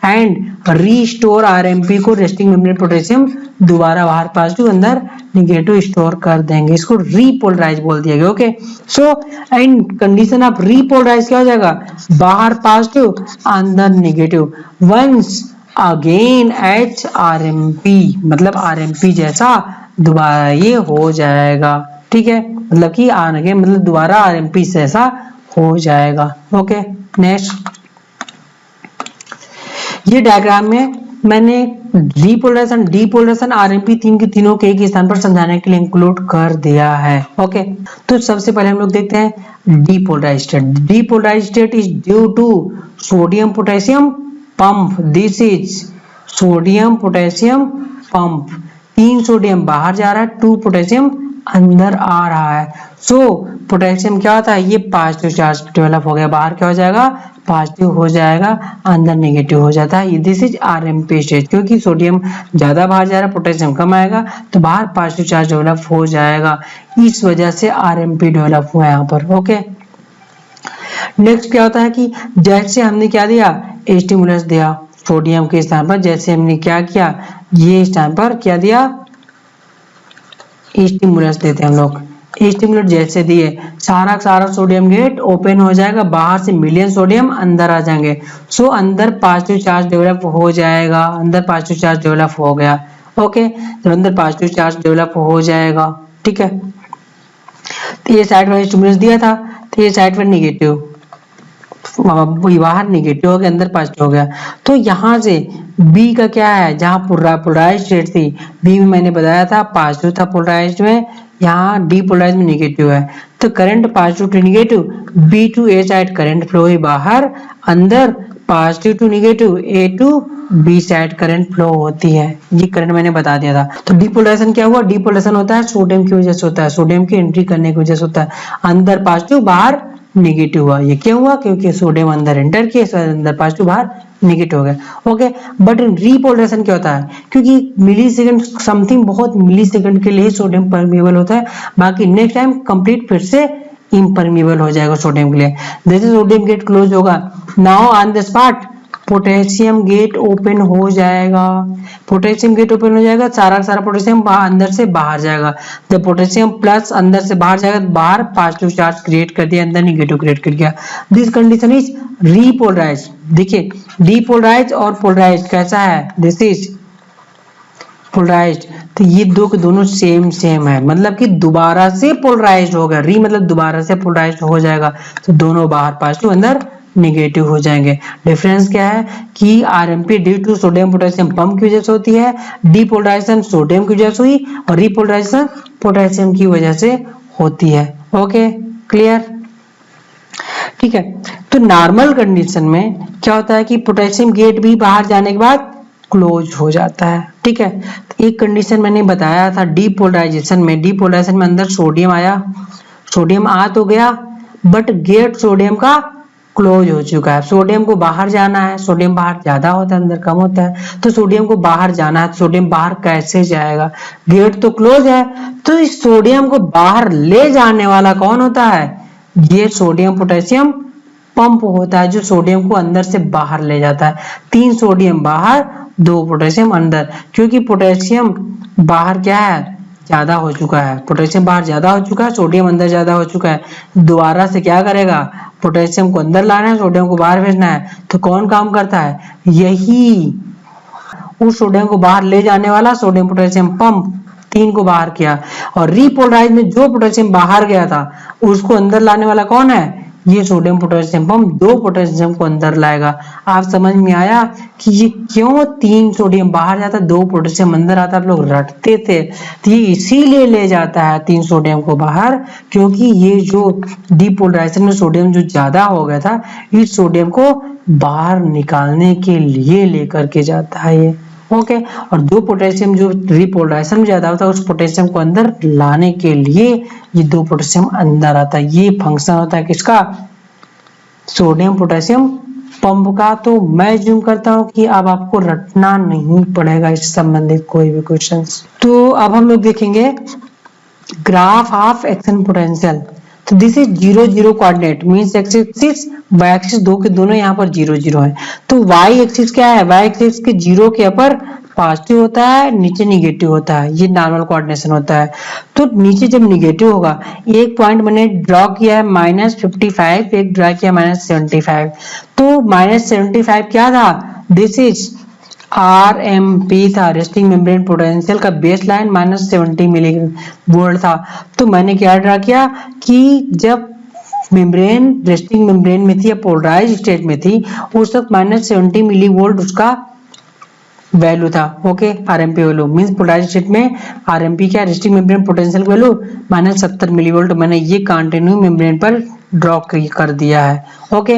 एंड रीस्टोर आरएमपी को, रेस्टिंग मेम्ब्रेन पोटेशियम दोबारा बाहर पॉजिटिव अंदर निगेटिव स्टोर कर देंगे, इसको रीपोलराइज बोल दिया गया। Okay, so in condition of repolarise क्या हो जाएगा, बाहर पॉजिटिव अंदर negative, once again H RMP, मतलब आरएमपी जैसा दोबारा ये हो जाएगा। ठीक है, मतलब कि आगे मतलब दोबारा आरएमपी जैसा हो जाएगा। ओके, नेक्स्ट ये डायग्राम में मैंने रीपोलराइजेशन, डीपोलराइजेशन, आरएमपी तीन के तीनों के एक स्थान पर समझाने के लिए इंक्लूड कर दिया है। ओके, तो सबसे पहले हम लोग देखते हैं depolarised state. Depolarised state is due to sodium potassium pump, this is sodium potassium pump, 3 sodium बाहर जा रहा है, 2 पोटेशियम अंदर आ रहा है। सो पोटेशियम क्या होता है, ये पॉजिटिव चार्ज डेवलप हो गया, बाहर क्या हो जाएगा, पॉजिटिव हो जाएगा, अंदर नेगेटिव हो जाता है। दिस इज आरएमपी स्टेट, क्योंकि सोडियम ज्यादा बाहर जा रहा है, पोटेशियम कम आएगा, तो बाहर पॉजिटिव चार्ज डेवलप हो जाएगा, इस वजह से आरएमपी डेवलप हुआ यहाँ पर। ओके, नेक्स्ट क्या होता है कि जैसे हमने क्या दिया, स्टिमुलस दिया सोडियम के स्थान पर, जैसे हमने क्या किया, ये स्थान पर क्या दिया, स्टिमुलस देते हैं हम लोग। स्टिमुलस जैसे दिए, सारा सारा सोडियम गेट ओपन हो जाएगा, बाहर से मिलियन सोडियम अंदर आ जाएंगे, सो अंदर पॉजिटिव चार्ज डेवलप हो जाएगा, अंदर पॉजिटिव चार्ज डेवलप हो गया। ओके, जब अंदर पॉजिटिव चार्ज डेवलप हो जाएगा, ठीक है, तो ये साइड पर स्टिमुलस दिया था, तो ये साइड पर निगेटिव, बाहर निगेटिव हो गया, अंदर पॉजिटिव हो गया। तो यहाँ से बी का क्या है, जहाँ पोलराइज्ड स्टेट थी, बी में मैंने बताया था पॉजिटिव था पोलराइज्ड में, यहाँ डीपोलराइज में निगेटिव है, तो current positive to negative, B to A side current flow हुई बाहर, अंदर positive to negative, A to B side current flow होती है, ये करंट मैंने बता दिया था। तो डीपोलराइजेशन क्या हुआ, डीपोलराइजेशन होता है सोडियम की वजह से होता है, सोडियम की एंट्री करने की वजह से होता है, अंदर पॉजिटिव बाहर निगेटिव हुआ, ये क्यों हुआ, क्योंकि सोडियम अंदर एंटर किया, अंदर पॉजिटिव बाहर निगेटिव हो गया। ओके, बट रीपोलराइजेशन क्या होता है, क्योंकि मिली सेकंड समथिंग, बहुत मिली सेकंड के लिए सोडियम परमिएबल होता है, बाकी नेक्स्ट टाइम कंप्लीट फिर से इम्परमिएबल हो जाएगा सोडियम के लिए। जैसे सोडियम गेट क्लोज होगा, now on the spot potassium gate open हो जाएगा, पोटेशियम गेट ओपन हो जाएगा, सारा सारा पोटेशियम अंदर से बाहर जाएगा, जब पोटेशियम प्लस अंदर से बाहर जाएगा, बाहर पॉजिटिव चार्ज क्रिएट कर दिया, अंदर नेगेटिव क्रिएट कर दिया, दिस कंडीशन इज रीपोलराइज। देखिए डीपोलराइज और पोलराइज कैसा है, दिस इज पोलराइज्ड, तो ये दो के दोनों सेम सेम है, मतलब कि दोबारा से पोलराइज्ड हो गया, री मतलब दोबारा से पोलराइज्ड हो जाएगा, तो दोनों बाहर पॉजिटिव अंदर नेगेटिव हो जाएंगे। डिफरेंस क्या है कि RMP due to sodium potassium pump की वजह से होती है, डीपोलराइजेशन सोडियम की वजह से हुई, और रीपोलराइजेशन पोटेशियम की वजह से होती है। ओके, क्लियर, ठीक है। तो नॉर्मल कंडीशन में क्या होता है कि पोटेशियम गेट भी बाहर जाने के बाद क्लोज हो जाता है, ठीक है। तो एक कंडीशन मैंने बताया था डीपोलराइजेशन में, डीपोलराइजेशन में अंदर सोडियम आया, सोडियम आ तो गया, बट गेट सोडियम का क्लोज हो चुका है, सोडियम को बाहर जाना है, सोडियम बाहर ज्यादा होता है अंदर कम होता है, तो सोडियम को बाहर जाना है, सोडियम बाहर कैसे जाएगा, गेट तो क्लोज है, तो इस सोडियम को बाहर ले जाने वाला कौन होता है, ये सोडियम पोटेशियम पंप होता है, जो सोडियम को अंदर से बाहर ले जाता है। 3 सोडियम बाहर, 2 पोटेशियम अंदर, क्योंकि पोटेशियम बाहर क्या है, ज्यादा हो चुका है, पोटेशियम बाहर ज्यादा हो चुका है, सोडियम अंदर ज्यादा हो चुका है, दोबारा से क्या करेगा, पोटेशियम को अंदर लाना है, सोडियम को बाहर भेजना है, तो कौन काम करता है, यही उस सोडियम को बाहर ले जाने वाला सोडियम पोटेशियम पंप 3 को बाहर किया, और रीपोलराइज में जो पोटेशियम बाहर गया था उसको अंदर लाने वाला कौन है, ये सोडियम पोटेशियम पंप 2 पोटेशियम को अंदर लाएगा। आप समझ में आया कि ये क्यों 3 सोडियम बाहर जाता, 2 पोटेशियम अंदर आता, आप लोग रटते थे, तो ये इसीलिए ले जाता है 3 सोडियम को बाहर, क्योंकि ये जो डीपोलराइजेशन में सोडियम जो ज्यादा हो गया था, इस सोडियम को बाहर निकालने के लिए लेकर के जाता है ये। ओके, और जो पोटेशियम जो रीपोलराइजेशन में ज्यादा होता है, उस पोटेशियम को अंदर लाने के लिए ये 2 पोटेशियम अंदर आता है, ये फंक्शन होता है किसका, सोडियम पोटेशियम पंप का, तो मैं जूम करता हूँ कि अब आपको रटना नहीं पड़ेगा इस संबंधित कोई भी क्वेश्चंस। तो अब हम लोग देखेंगे ग्राफ ऑफ एक्शन पोटेंशियल। तो this is 0 0 coordinate means X axis Y axis दो के दोनों यहाँ पर 0 0 है। तो वाई एक्सिस क्या है, वाई एक्सिस के 0 के ऊपर पॉजिटिव होता है, नीचे निगेटिव होता है, ये नॉर्मल कोऑर्डिनेशन होता है। तो नीचे जब निगेटिव होगा, एक पॉइंट मैंने ड्रॉ किया है -55, एक ड्रॉ किया -75। तो -75 क्या था, दिस इज RMP था, रेस्टिंग मेम्ब्रेन पोटेंशियल का बेस लाइन -70 मिली वोल्ट था। तो मैंने क्या ड्रा किया कि जब मेम्ब्रेन रेस्टिंग मेम्ब्रेन में थी या पोलराइज स्टेट में थी, उस वक्त -70 मिली वोल्ट उसका वैल्यू था। Okay, RMP value means polarise state में RMP क्या, resting membrane potential value -70 millivolt. मैंने ये कंटिन्यू मेम्ब्रेन पर ड्रॉ कर दिया है। ओके,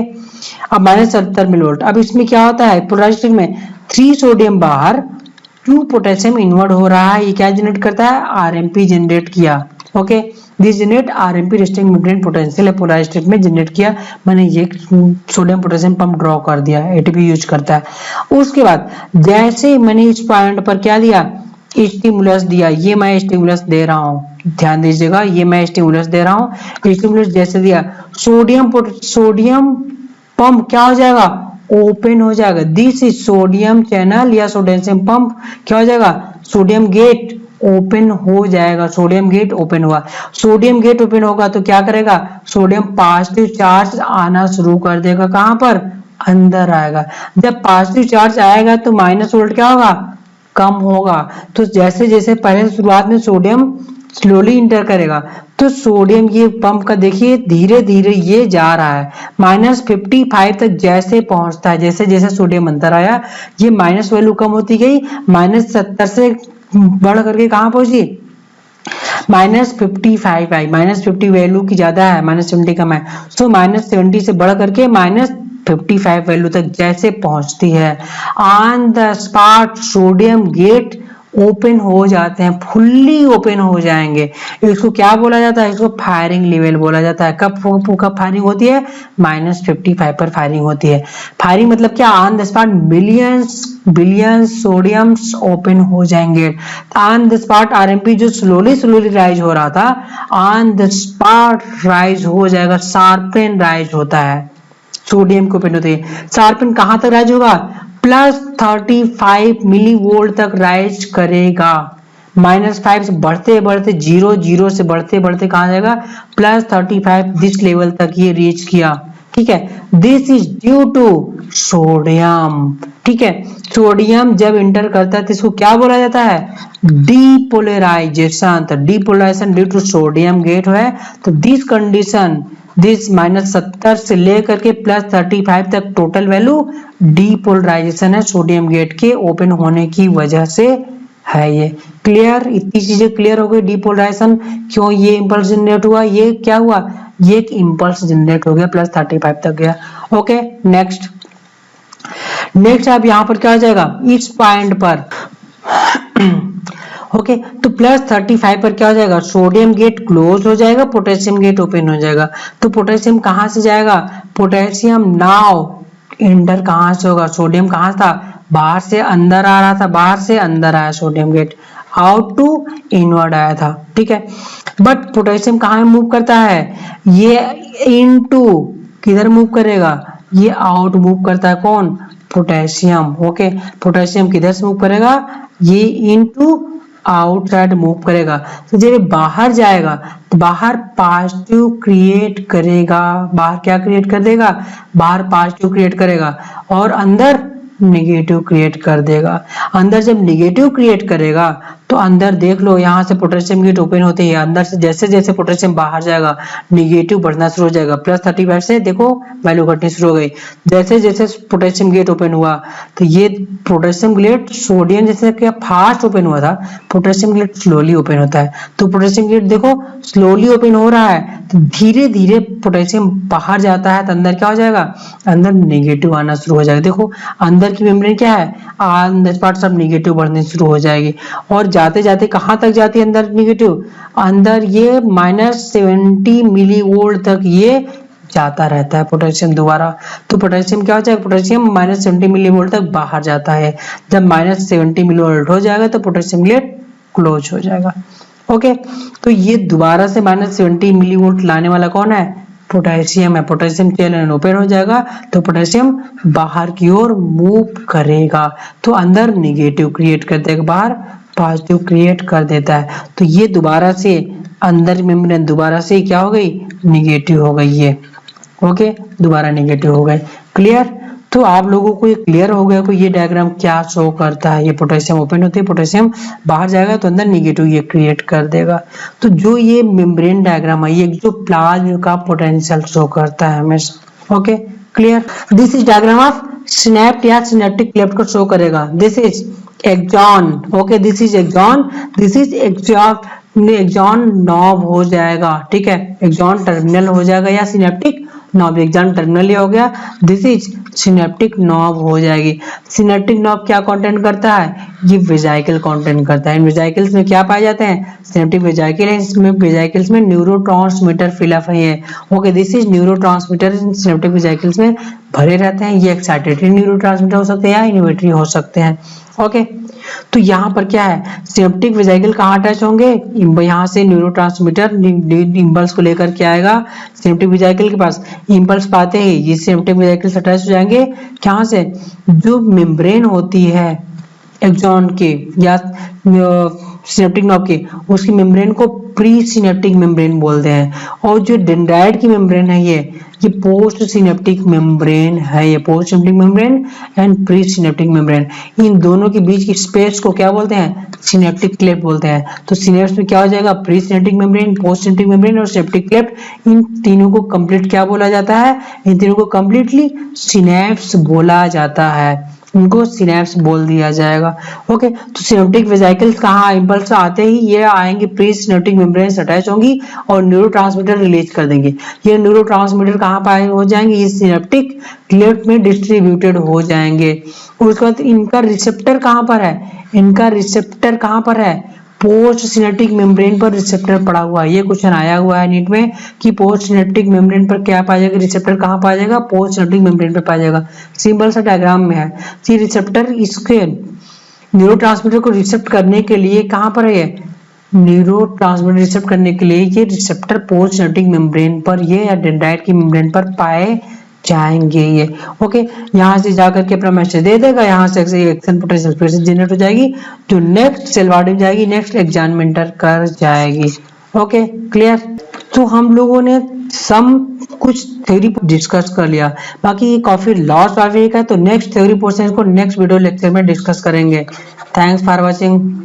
अब -70 मिली वोल्ट। अब इसमें क्या होता है, पोलराइज स्टेट में 3 सोडियम बाहर, 2 पोटेशियम इनवर्ट हो रहा है। ये क्या जनरेट करता है, RMP जनरेट किया। Okay, this generate RMP resting membrane potential है, पोलराइज स्टेट में जनरेट किया। मैंने ये सोडियम पोटेशियम पंप ड्रॉ कर दिया, ATP यूज करता है। उसके बाद जैसे मैंने इस पॉइंट पर क्या दिया, स्टिमुलस दिया। ये मैं स्टिमुलस दे रहा हूँ, ध्यान दीजिएगा, ये मैं स्टिमुलस दे रहा हूँ। स्टिमुलस जैसे दिया, सोडियम पंप क्या हो जाएगा, ओपन हो जाएगा। दिस इज सोडियम चैनल या सोडियम पंप क्या हो जाएगा, सोडियम गेट ओपन हो जाएगा। सोडियम गेट ओपन हुआ, सोडियम गेट ओपन होगा तो क्या करेगा, सोडियम पॉजिटिव चार्ज आना शुरू कर देगा। कहां पर, अंदर आएगा। जब पॉजिटिव चार्ज आएगा तो माइनस वोल्ट क्या होगा, कम होगा। तो जैसे जैसे पहले शुरुआत में सोडियम स्लोली इंटर करेगा, तो सोडियम ये पंप का देखिए धीरे धीरे ये जा रहा है -55 तक जैसे पहुंचता है। जैसे जैसे सोडियम अंदर आया, ये माइनस वैल्यू कम होती गई, -70 से बढ़ करके कहां पहुंची, -55 आई। -50 वैल्यू की ज्यादा है, -70 कम है, सो -70 से बढ़ करके -55 वैल्यू तक जैसे पहुंचती है, on the spot sodium gate open हो जाते हैं, फुल्ली ओपन हो जाएंगे। इसको क्या बोला जाता है, इसको फायरिंग लेवल बोला जाता है। कब फायरिंग होती है, -55 पर फायरिंग होती है। फायरिंग मतलब क्या, on the spot billions sodiums open हो जाएंगे। ऑन द स्पॉट RMP जो स्लोली राइज हो रहा था, ऑन द स्पॉट राइज हो जाएगा, शार्पन राइज होता है। सोडियम को ओपन होते हैं, शार्पन कहां तक राइज होगा, +35 मिली वोल्ट तक राइज करेगा। -5 से बढ़ते बढ़ते 0 से बढ़ते बढ़ते कहा जाएगा, +35 दिस लेवल तक ये रीच किया। ठीक है, this is due to sodium. ठीक है, सोडियम जब इंटर करता है तो इसको क्या बोला जाता है, डीपोलराइजेशन। तो depolarisation due to sodium gate है। तो दिस कंडीशन, दिस -70 से लेकर के +35 तक टोटल वैल्यू डीपोलराइजेशन है, सोडियम गेट के ओपन होने की वजह से है। ये क्लियर, इतनी चीजें क्लियर हो गई। डीपोलराइजेशन क्यों ये इंपल्स जनरेट हुआ, ये क्या हुआ, ये एक इंपल्स जनरेट हो गया, +35 तक गया। ओके, नेक्स्ट अब यहाँ पर क्या हो जाएगा, इस पॉइंट पर ओके, तो +35 पर क्या हो जाएगा, सोडियम गेट क्लोज हो जाएगा, पोटेशियम गेट ओपन हो जाएगा। तो पोटेशियम कहां से जाएगा, पोटेशियम नाउ इंटर कहां से होगा, सोडियम कहां था, बाहर से अंदर आ रहा था, बाहर से अंदर आया sodium gate, out to inward आया था। ठीक है, बट पोटेशियम कहां मूव करता है, ये इनटू किधर मूव करेगा, ये आउट मूव करता है। कौन, पोटेशियम। ओके, पोटेशियम किधर से मूव करेगा, ये इनटू आउटसाइड मूव करेगा। तो जब बाहर जाएगा तो बाहर पॉजिटिव क्रिएट करेगा, बाहर क्या क्रिएट कर देगा, बाहर पॉजिटिव क्रिएट करेगा और अंदर नेगेटिव क्रिएट कर देगा। अंदर जब नेगेटिव क्रिएट करेगा तो अंदर देख लो, यहाँ से पोटेशियम गेट ओपन होते हैं, अंदर से जैसे जैसे पोटेशियम बाहर जाएगा नेगेटिव बढ़ना शुरू हो जाएगा। +35 से देखो वैल्यू घटनी शुरू हो गई। जैसे जैसे पोटेशियम गेट ओपन हुआ तो ये पोटेशियम गेट, सोडियम जैसे क्या फास्ट ओपन हुआ था, पोटेशियम गेट स्लोली ओपन होता है। तो पोटेशियम गेट देखो स्लोली ओपन हो रहा है, तो धीरे धीरे पोटेशियम बाहर जाता है तो अंदर क्या हो जाएगा, अंदर नेगेटिव आना शुरू हो जाएगा। देखो अंदर की मेम्ब्रेन क्या है, ऑन द स्पॉट सब नेगेटिव बढ़ने शुरू हो जाएगी। और जाते जाते कहां तक जाती है अंदर नेगेटिव, अंदर ये -70 मिली वोल्ट तक ये जाता रहता है पोटेशियम दोबारा। तो पोटेशियम क्या हो जाएगा, पोटेशियम -70 मिलीवोल्ट तक बाहर जाता है। जब -70 मिलीवोल्ट हो जाएगा तो पोटेशियम गेट क्लोज हो जाएगा। ओके, तो ये दोबारा से -70 मिलीवोल्ट लाने वाला कौन है, पोटेशियम है। पोटेशियम चैनल ओपन हो जाएगा तो पोटेशियम बाहर की ओर मूव करेगा, तो अंदर निगेटिव क्रिएट कर देगा, बाहर पॉजिटिव क्रिएट कर देता है। तो ये दोबारा से अंदर मेम्ब्रेन दोबारा से क्या हो गई, निगेटिव हो गई ये। ओके, दोबारा निगेटिव हो गए। क्लियर? तो आप लोगों को ये क्लियर हो गया कि ये डायग्राम क्या शो करता है। ये पोटेशियम ओपन होती है, पोटेशियम बाहर जाएगा तो अंदर निगेटिव ये क्रिएट कर देगा। तो जो ये मेम्ब्रेन डायग्राम है, ये जो प्लाज्मा का पोटेंशियल शो करता है हमेशा। Okay, clear? This is diagram of synapse या सिनेप्टिक क्लेफ्ट को शो करेगा। This is axon. Okay, this is axon, this is axon knob हो जाएगा। ठीक है, एक्सॉन टर्मिनल हो जाएगा या सिनेप्टिक नॉब। एक्सॉन टर्मिनल हो गया, दिस इज सिनेप्टिक नॉब हो जाएगी। सिनेप्टिक नॉब क्या कंटेंट करता है, ये वेजाइकल कंटेंट करता है। इन वेजाइकल्स में क्या पाए जाते हैं, सिनेप्टिक वेजाइकल है, इसमें वेजाइकल्स में न्यूरोट्रांसमीटर फिलअप है। Okay, this is neurotransmitter synaptic वेजाइकल्स में भरे रहते हैं। ये एक्साइटेटरी न्यूरोट्रांसमीटर हो सकते हैं या इनहिबिटरी हो सकते हैं। ओके, तो यहाँ पर क्या है, सिनेप्टिक वेजाइकल कहाँ अटैच होंगे, यहाँ से न्यूरोट्रांसमीटर इम्पल्स को लेकर के आएगा सिनेप्टिक वेजाइकल के पास। इम्पल्स पाते ही ये सिनेप्टिक वेजाइकल अटैच हो जाएंगे कहाँ से, जो मेम्ब्रेन होती है एक्सॉन के या सिनेप्टिक नॉब के, उसकी मेम्ब्रेन को प्री सिनेप्टिक मेम्ब्रेन बोलते हैं। और जो डेंड्राइट की मेम्ब्रेन है ये पोस्ट सिनेप्टिक मेम्ब्रेन है। ये post synaptic membrane and pre synaptic membrane, इन दोनों के बीच की स्पेस को क्या बोलते हैं, सिनेप्टिक क्लेफ्ट बोलते हैं। तो सिनेप्स में क्या हो जाएगा, pre synaptic membrane, post synaptic membrane और सिनेप्टिक क्लेफ्ट। इन तीनों को कंप्लीट क्या बोला जाता है, इन तीनों को कंप्लीटली सिनेप्स बोला जाता है, उनको सिनेप्स बोल दिया जाएगा। ओके, तो सिनेप्टिक वेजाइकल्स कहाँ, इम्पल्स आते ही ये आएंगे प्री सिनेप्टिक मेम्ब्रेन से अटैच होंगी और न्यूरोट्रांसमीटर रिलीज कर देंगे। ये न्यूरोट्रांसमीटर कहाँ पाए हो जाएंगे, ये सिनेप्टिक क्लेफ्ट में डिस्ट्रीब्यूटेड हो जाएंगे। उसके बाद इनका रिसेप्टर कहाँ पर है, इनका रिसेप्टर कहाँ पर है, पोस्ट सिनेप्टिक मेम्ब्रेन पर रिसेप्टर पड़ा हुआ है। ये क्वेश्चन आया हुआ है नीट में कि पोस्ट सिनेप्टिक मेम्ब्रेन पर क्या पाया जाएगा, रिसेप्टर कहाँ पाया जाएगा, पोस्ट सिनेप्टिक मेम्ब्रेन पर पाया जाएगा। सिंपल सा डायग्राम में है। ये रिसेप्टर इसके न्यूरोट्रांसमीटर को रिसेप्ट करने के लिए कहाँ पर है, न्यूरोट्रांसमीटर रिसेप्ट करने के लिए ये रिसेप्टर पोस्ट सिनेप्टिक मेम्ब्रेन पर ये या डेंड्राइट की मेम्ब्रेन पर पाए जाएंगे ये। ओके, यहाँ से जाकर के अपना मैसेज दे देगा, यहाँ से एक्शन पोटेंशियल फिर से जनरेट हो जाएगी, जो नेक्स्ट सेल बॉडी में जाएगी, नेक्स्ट एग्जाम में एंटर कर जाएगी। Okay, clear? तो हम लोगों ने सम कुछ थ्योरी डिस्कस कर लिया, बाकी काफी लास्ट टॉपिक है, तो नेक्स्ट थ्योरी पोर्शन को नेक्स्ट वीडियो लेक्चर में डिस्कस करेंगे। Thanks for watching.